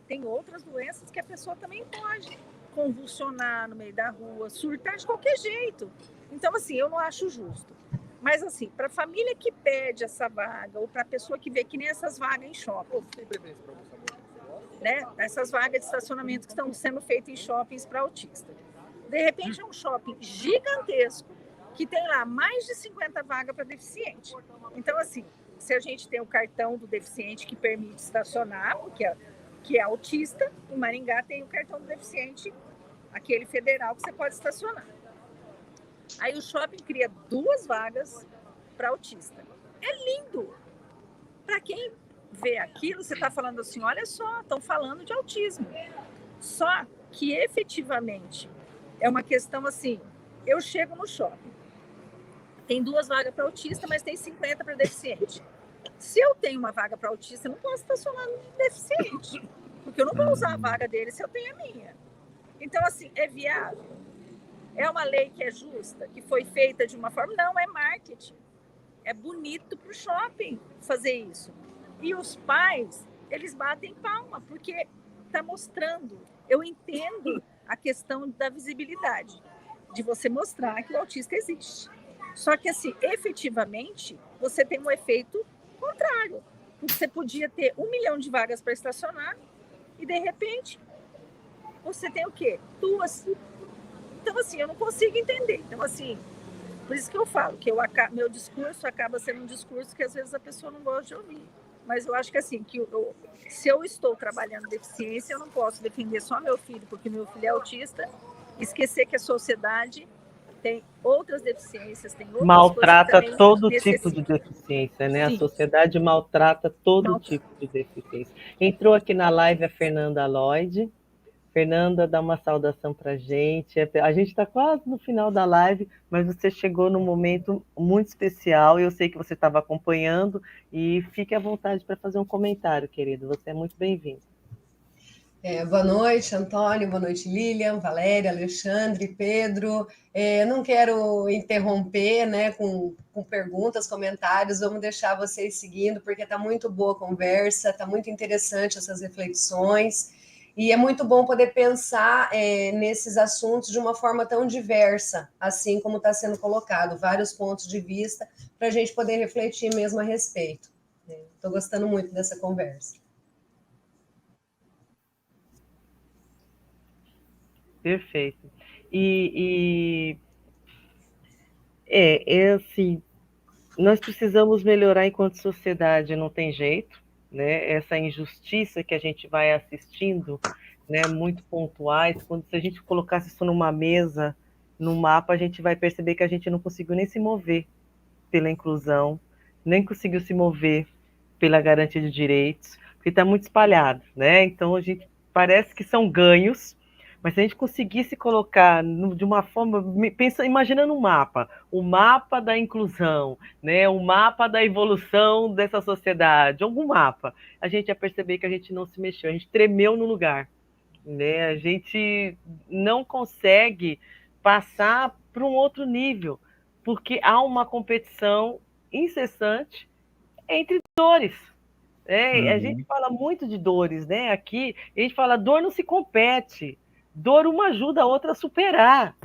Tem outras doenças que a pessoa também pode convulsionar no meio da rua, surtar de qualquer jeito. Então, assim, eu não acho justo. Mas, assim, para a família que pede essa vaga, ou para a pessoa que vê que nem essas vagas em shopping, né? Essas vagas de estacionamento que estão sendo feitas em shoppings para autista. De repente, é um shopping gigantesco que tem lá mais de 50 vagas para deficiente. Então, assim, se a gente tem o cartão do deficiente que permite estacionar, que é autista, em Maringá tem o cartão do deficiente, aquele federal que você pode estacionar. Aí o shopping cria 2 vagas para autista. É lindo. Para quem vê aquilo, você está falando assim, olha só, estão falando de autismo. Só que efetivamente é uma questão assim, eu chego no shopping, tem 2 vagas para autista, mas tem 50 para deficiente. Se eu tenho uma vaga para autista, eu não posso estacionar no deficiente, porque eu não vou usar a vaga dele se eu tenho a minha. Então, assim, é viável? É uma lei que é justa, que foi feita de uma forma? Não, é marketing. É bonito para o shopping fazer isso. E os pais, eles batem palma, porque está mostrando. Eu entendo a questão da visibilidade, de você mostrar que o autista existe. Só que, assim, efetivamente, você tem um efeito contrário. Porque você podia ter 1 milhão de vagas para estacionar e, de repente, você tem o quê? 2. Então, assim, eu não consigo entender. Então, assim, por isso que eu falo que meu discurso acaba sendo um discurso que, às vezes, a pessoa não gosta de ouvir. Mas eu acho que, assim, se eu estou trabalhando deficiência, eu não posso defender só meu filho, porque meu filho é autista, esquecer que a sociedade tem outras deficiências, tem outras maltrata coisas que também todo tipo necessitam. de deficiência, né? Sim. A sociedade maltrata todo Maltrata. tipo de deficiência. Entrou aqui na live a Fernanda Lloyd. Fernanda, dá uma saudação para a gente. A gente está quase no final da live, mas você chegou num momento muito especial. Eu sei que você estava acompanhando e fique à vontade para fazer um comentário, querido. Você é muito bem-vindo. Boa noite, Antônio, boa noite, Lilian, Valéria, Alexandre, Pedro. Não quero interromper, né, com perguntas, comentários, vamos deixar vocês seguindo, porque está muito boa a conversa, está muito interessante essas reflexões, e é muito bom poder pensar nesses assuntos de uma forma tão diversa, assim como está sendo colocado, vários pontos de vista, para a gente poder refletir mesmo a respeito. Estou gostando muito dessa conversa. Perfeito. Assim, nós precisamos melhorar enquanto sociedade, não tem jeito, né? Essa injustiça que a gente vai assistindo, né, muito pontuais, se a gente colocasse isso numa mesa, no mapa, a gente vai perceber que a gente não conseguiu nem se mover pela inclusão, nem conseguiu se mover pela garantia de direitos, porque está muito espalhado, né? Então a gente parece que são ganhos, mas se a gente conseguisse colocar de uma forma, imaginando um mapa, o mapa da inclusão, né? O mapa da evolução dessa sociedade, algum mapa, a gente ia perceber que a gente não se mexeu, a gente tremeu no lugar, né? A gente não consegue passar para um outro nível, porque há uma competição incessante entre dores. A gente fala muito de dores, né? Aqui a gente fala, dor não se compete, dor uma ajuda a outra a superar.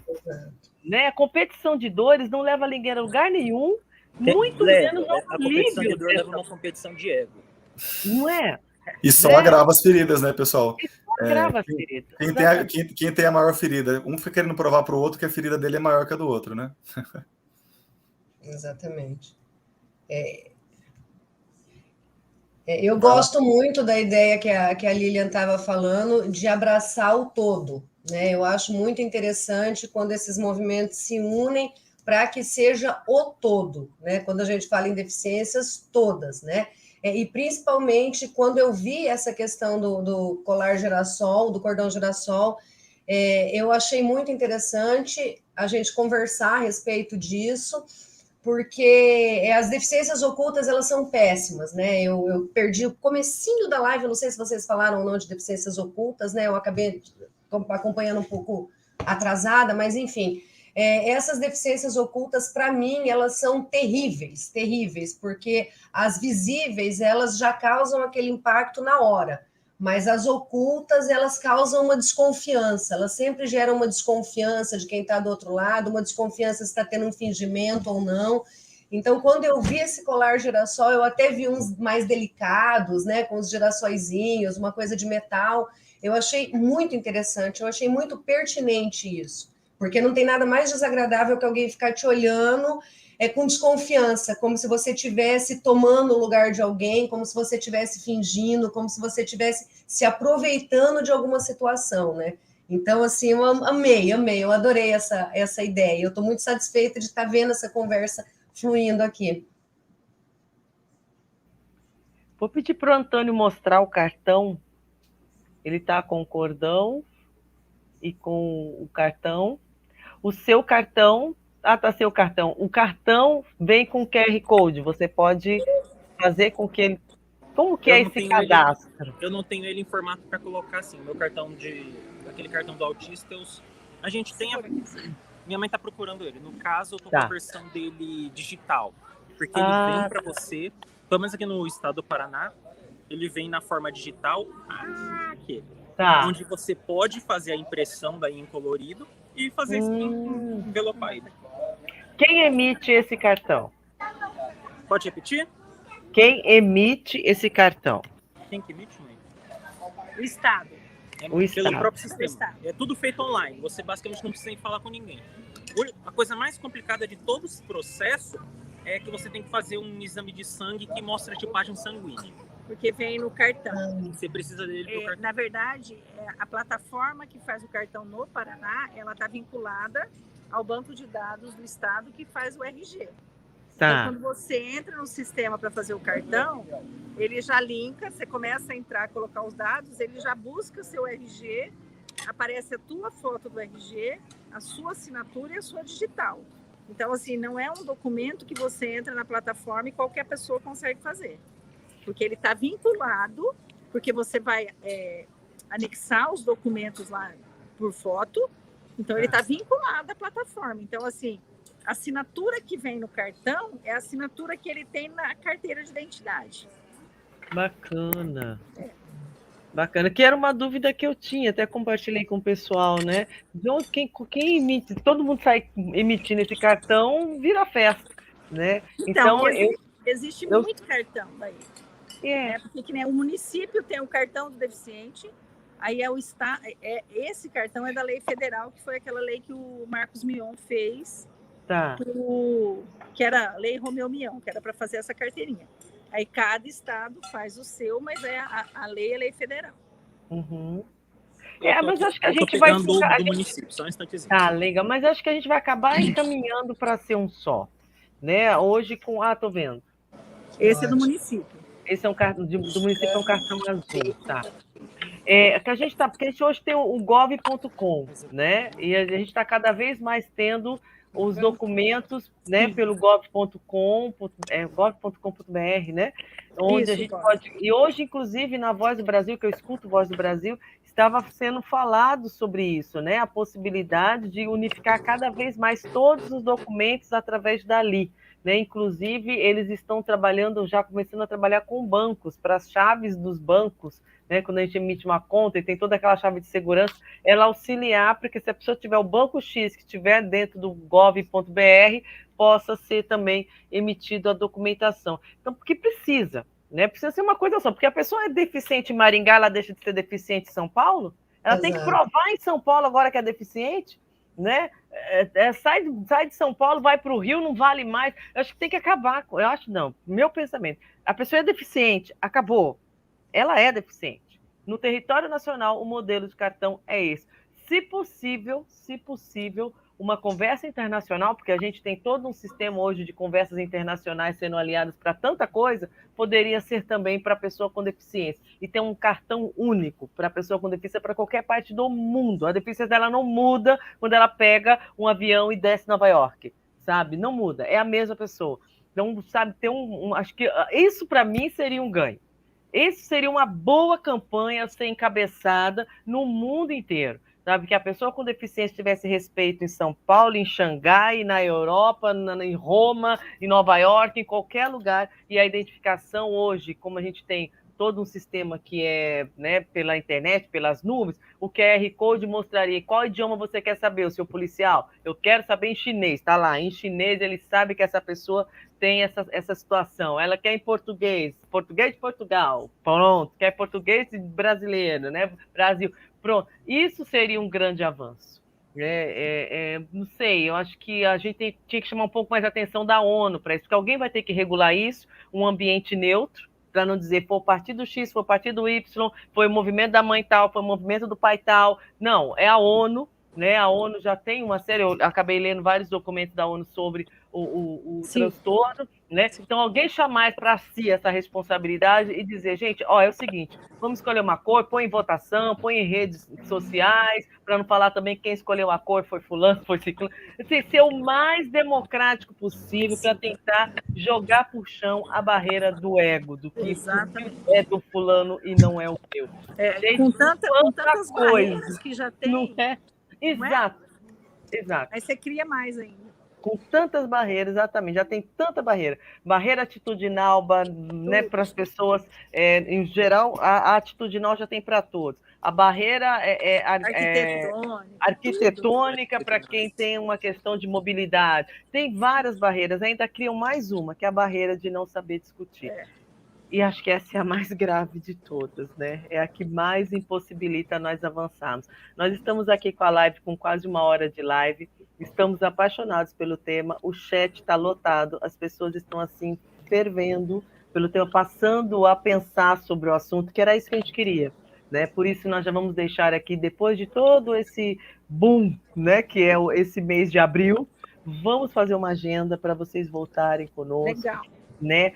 Né? A competição de dores não leva ninguém a lugar nenhum, muito menos ao a competição de alívio dor leva uma competição de ego. Não é? E só agrava as feridas, né, pessoal? Agrava as feridas. Quem tem a maior ferida? Um fica querendo provar para o outro que a ferida dele é maior que a do outro, né? Exatamente. Eu gosto muito da ideia que a Lilian estava falando de abraçar o todo, né? Eu acho muito interessante quando esses movimentos se unem para que seja o todo, né? Quando a gente fala em deficiências todas, né? E principalmente quando eu vi essa questão do colar girassol, do cordão girassol, eu achei muito interessante a gente conversar a respeito disso, porque as deficiências ocultas, elas são péssimas, né? Eu perdi o comecinho da live, eu não sei se vocês falaram ou não de deficiências ocultas, né? Eu acabei acompanhando um pouco atrasada, mas enfim, essas deficiências ocultas, para mim, elas são terríveis, terríveis, porque as visíveis, elas já causam aquele impacto na hora, mas as ocultas, elas causam uma desconfiança, elas sempre geram uma desconfiança de quem está do outro lado, uma desconfiança se está tendo um fingimento ou não. Então, quando eu vi esse colar girassol, eu até vi uns mais delicados, né, com os girassóizinhos, uma coisa de metal. Eu achei muito interessante, eu achei muito pertinente isso, porque não tem nada mais desagradável que alguém ficar te olhando com desconfiança, como se você estivesse tomando o lugar de alguém, como se você estivesse fingindo, como se você estivesse se aproveitando de alguma situação, né? Então, assim, eu amei, eu adorei essa ideia. Eu estou muito satisfeita de estar vendo essa conversa fluindo aqui. Vou pedir para o Antônio mostrar o cartão. Ele está com o cordão e com o cartão. O seu cartão... tá seu cartão. O cartão vem com QR Code. Você pode fazer com que ele... Como que é esse cadastro? Eu não tenho ele em formato para colocar assim. Meu cartão aquele cartão do autista, a gente tem minha mãe está procurando ele. No caso, eu tô com a versão dele digital. Porque ele vem para você, pelo menos aqui no estado do Paraná, ele vem na forma digital aqui. Onde você pode fazer a impressão daí em colorido e fazer isso envelopar ele. Quem emite esse cartão? Pode repetir? Quem emite esse cartão? Quem que emite, mãe? O Estado. Pelo próprio sistema. É tudo feito online. Você basicamente não precisa falar com ninguém. A coisa mais complicada de todo esse processo é que você tem que fazer um exame de sangue que mostra a tipagem sanguínea. Porque vem no cartão. Você precisa dele pro cartão. Na verdade, a plataforma que faz o cartão no Paraná, ela está vinculada ao banco de dados do Estado que faz o RG. Tá. Então, quando você entra no sistema para fazer o cartão, ele já linka, você começa a entrar, colocar os dados, ele já busca seu RG, aparece a tua foto do RG, a sua assinatura e a sua digital. Então, assim, não é um documento que você entra na plataforma e qualquer pessoa consegue fazer. Porque ele está vinculado, porque você vai anexar os documentos lá por foto, então ele está vinculado à plataforma. Então, assim, a assinatura que vem no cartão é a assinatura que ele tem na carteira de identidade. Bacana. Bacana, que era uma dúvida que eu tinha, até compartilhei com o pessoal, né? De onde, quem emite, todo mundo sai emitindo esse cartão, vira festa, né? Então existe muito cartão daí. Porque que nem o município tem o cartão do deficiente, aí esse cartão é da lei federal, que foi aquela lei que o Marcos Mion fez, que era a lei Romeu Mion, que era para fazer essa carteirinha. Aí cada estado faz o seu, mas a lei é lei federal. Uhum. Mas acho que a gente vai... do município, só um instantezinho. Tá, legal. Mas acho que a gente vai acabar encaminhando para ser um só. Né? Hoje com... tô vendo. Esse é do município. Esse é um cartão do município, é um cartão azul, tá? Que a gente porque a gente hoje tem o gov.com, né? E a gente está cada vez mais tendo os documentos, né, pelo gov.com, gov.com.br, né? Onde isso, a gente pode... E hoje, inclusive, na Voz do Brasil, que eu escuto Voz do Brasil, estava sendo falado sobre isso, né? A possibilidade de unificar cada vez mais todos os documentos através dali. Né? Inclusive, eles estão trabalhando, já começando a trabalhar com bancos, para as chaves dos bancos, né? Quando a gente emite uma conta e tem toda aquela chave de segurança, ela auxiliar, porque se a pessoa tiver o banco X que estiver dentro do gov.br, possa ser também emitido a documentação. Então, porque precisa, né? Precisa ser uma coisa só, porque a pessoa é deficiente em Maringá, ela deixa de ser deficiente em São Paulo, ela tem que provar em São Paulo agora que é deficiente, né? Sai de São Paulo, vai para o Rio, não vale mais. Eu acho que tem que acabar. Eu acho não. Meu pensamento. A pessoa é deficiente, acabou. Ela é deficiente. No território nacional, o modelo de cartão é esse. Se possível, uma conversa internacional, porque a gente tem todo um sistema hoje de conversas internacionais sendo aliadas para tanta coisa, poderia ser também para a pessoa com deficiência. E ter um cartão único para a pessoa com deficiência para qualquer parte do mundo. A deficiência dela não muda quando ela pega um avião e desce em Nova York, sabe? Não muda, é a mesma pessoa. Então, sabe, ter acho que isso para mim seria um ganho. Esse seria uma boa campanha a ser encabeçada no mundo inteiro. Sabe, que a pessoa com deficiência tivesse respeito em São Paulo, em Xangai, na Europa, em Roma, em Nova York, em qualquer lugar. E a identificação hoje, como a gente tem todo um sistema que é, né, pela internet, pelas nuvens, o QR Code mostraria qual idioma você quer saber, o seu policial. Eu quero saber em chinês, está lá. Em chinês ele sabe que essa pessoa tem essa situação. Ela quer em português de Portugal, pronto. Quer português brasileiro, né? Brasil. Pronto, isso seria um grande avanço. Não sei, eu acho que a gente tinha que chamar um pouco mais a atenção da ONU para isso, porque alguém vai ter que regular isso, um ambiente neutro, para não dizer foi o partido X, foi o partido Y, foi o movimento da mãe tal, foi o movimento do pai tal. Não, é a ONU, né? A ONU já tem uma série, eu acabei lendo vários documentos da ONU sobre o transtorno, né? Então, alguém chamar para si essa responsabilidade e dizer, gente, é o seguinte, vamos escolher uma cor, põe em votação, põe em redes sociais, para não falar também que quem escolheu a cor foi fulano, foi ciclano. Assim, ser o mais democrático possível para tentar jogar por chão a barreira do ego, do que é do fulano e não é o meu. Com tantas barreiras que já tem. Não é? Exato. Aí você cria mais ainda. Com tantas barreiras, exatamente, já tem tanta barreira. Barreira atitudinal, né, para as pessoas, em geral, a atitudinal já tem para todos. A barreira arquitetônica para quem tem uma questão de mobilidade. Tem várias barreiras, ainda criam mais uma, que é a barreira de não saber discutir. E acho que essa é a mais grave de todas, né? É a que mais impossibilita nós avançarmos. Nós estamos aqui com a live, com quase 1 hora de live, estamos apaixonados pelo tema, o chat está lotado, as pessoas estão assim, fervendo pelo tema, passando a pensar sobre o assunto, que era isso que a gente queria. né? Por isso nós já vamos deixar aqui, depois de todo esse boom, né, que é esse mês de abril, vamos fazer uma agenda para vocês voltarem conosco. Legal. Né?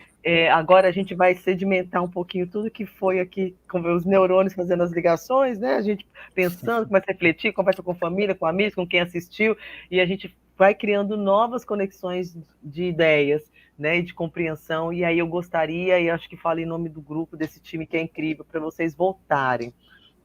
Agora a gente vai sedimentar um pouquinho tudo que foi aqui, com os neurônios fazendo as ligações, né? A gente pensando, começa a refletir, conversa com família, com amigos, com quem assistiu, e a gente vai criando novas conexões de ideias, né, e de compreensão. E aí eu gostaria, e acho que falo em nome do grupo, desse time que é incrível, para vocês voltarem,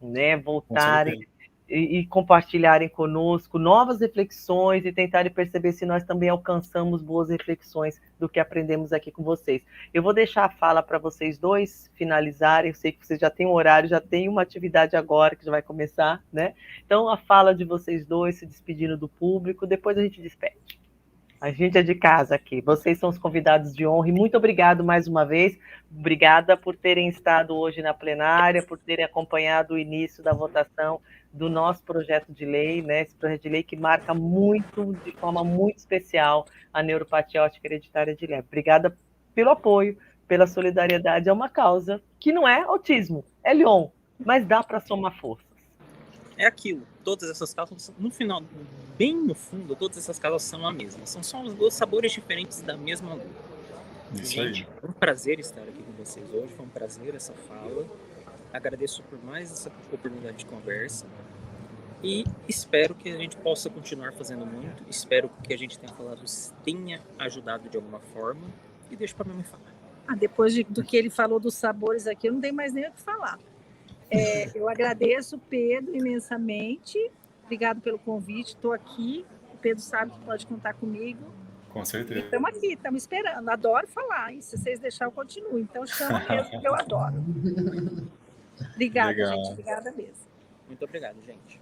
né? Voltarem e compartilharem conosco novas reflexões e tentarem perceber se nós também alcançamos boas reflexões do que aprendemos aqui com vocês. Eu vou deixar a fala para vocês dois finalizarem, eu sei que vocês já têm um horário, já tem uma atividade agora que já vai começar, né? Então, a fala de vocês dois, se despedindo do público, depois a gente despede. A gente é de casa aqui, vocês são os convidados de honra, e muito obrigado mais uma vez, obrigada por terem estado hoje na plenária, por terem acompanhado o início da votação do nosso projeto de lei, né? Esse projeto de lei que marca muito, de forma muito especial, a neuropatia óptica hereditária de Leber. Obrigada pelo apoio, pela solidariedade, é uma causa que não é autismo, é Lyon, mas dá para somar forças. É aquilo, todas essas causas, no final, bem no fundo, todas essas causas são a mesma. São só os dois sabores diferentes da mesma luta. Isso gente, aí. foi um prazer estar aqui com vocês hoje, foi um prazer essa fala. Agradeço por mais essa oportunidade de conversa e espero que a gente possa continuar fazendo muito. Espero que a gente tenha falado, tenha ajudado de alguma forma, e deixo para minha mãe falar. Depois do que ele falou dos sabores aqui, eu não tenho mais nem o que falar. Eu agradeço, Pedro, imensamente. Obrigado pelo convite, estou aqui. O Pedro sabe que pode contar comigo. Com certeza. Estamos aqui, estamos esperando. Adoro falar, e se vocês deixarem, eu continuo. Então, chama mesmo, que eu adoro. Obrigada, gente. Obrigada mesmo. Muito obrigado, gente.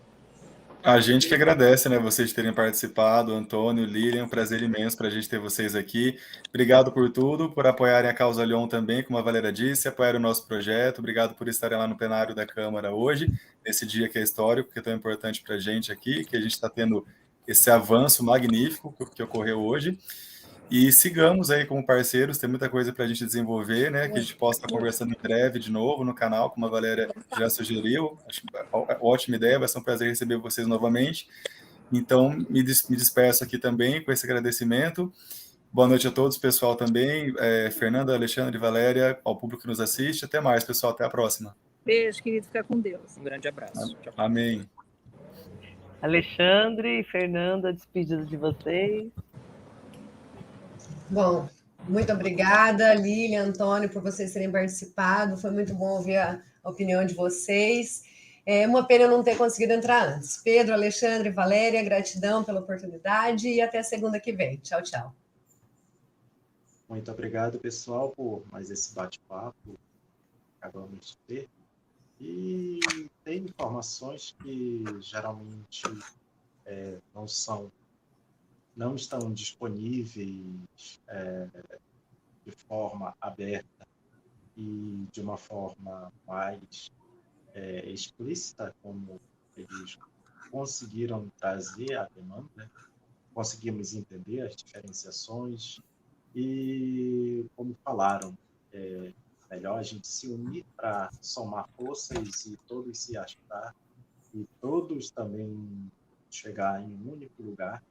A gente que agradece, né, vocês terem participado, Antônio, Lilian, um prazer imenso para a gente ter vocês aqui. Obrigado por tudo, por apoiarem a Causa Lyon também, como a Valéria disse, apoiarem o nosso projeto. Obrigado por estarem lá no plenário da Câmara hoje, nesse dia que é histórico, que é tão importante para a gente aqui, que a gente está tendo esse avanço magnífico que ocorreu hoje. E sigamos aí como parceiros, tem muita coisa para a gente desenvolver, né? Que a gente possa estar conversando em breve de novo no canal, como a Valéria já sugeriu. Acho ótima ideia, vai ser um prazer receber vocês novamente. Então, me despeço aqui também com esse agradecimento. Boa noite a todos, pessoal também. Fernanda, Alexandre, Valéria, ao público que nos assiste. Até mais, pessoal. Até a próxima. Beijo, querido. Fica com Deus. Um grande abraço. Tchau. Amém. Alexandre e Fernanda, despedida de vocês. Bom, muito obrigada, Lilian, Antônio, por vocês terem participado. Foi muito bom ouvir a opinião de vocês. É uma pena eu não ter conseguido entrar antes. Pedro, Alexandre, Valéria, gratidão pela oportunidade e até segunda que vem. Tchau, tchau. Muito obrigado, pessoal, por mais esse bate-papo que acabamos de ter. E tem informações que geralmente não estão disponíveis de forma aberta e de uma forma mais explícita, como eles conseguiram trazer a demanda, conseguimos entender as diferenciações e, como falaram, melhor a gente se unir para somar forças e todos se ajudar e todos também chegar em um único lugar,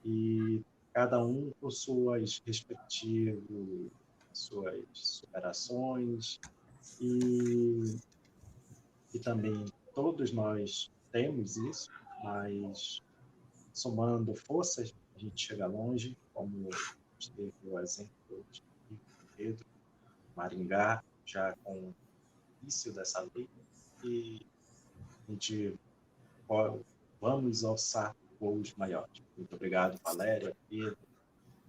e cada um com suas respectivas suas superações e também todos nós temos isso, mas somando forças a gente chega longe, como teve o exemplo de Pedro, Maringá, já com o início dessa lei, e a gente vamos alçar voos maiores. Muito obrigado, Valéria, Pedro,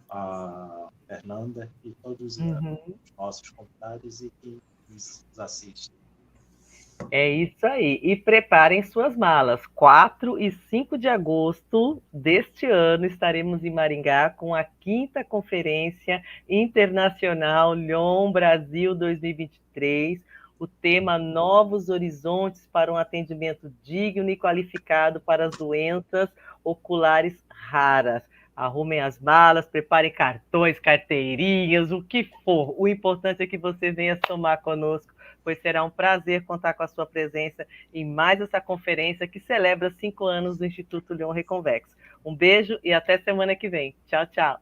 a Fernanda e todos os nossos convidados e quem nos assiste. É isso aí. E preparem suas malas. 4 e 5 de agosto deste ano estaremos em Maringá com a 5ª Conferência Internacional Lyon Brasil 2023. O tema Novos Horizontes para um Atendimento Digno e Qualificado para as Doenças Oculares Raras. Arrumem as malas, preparem cartões, carteirinhas, o que for. O importante é que você venha somar conosco pois será um prazer contar com a sua presença em mais essa conferência que celebra 5 anos do Instituto Lyon Reconvexo. Um beijo e até semana que vem. Tchau, tchau.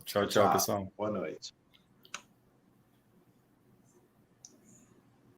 Tchau, tchau, pessoal. Boa noite.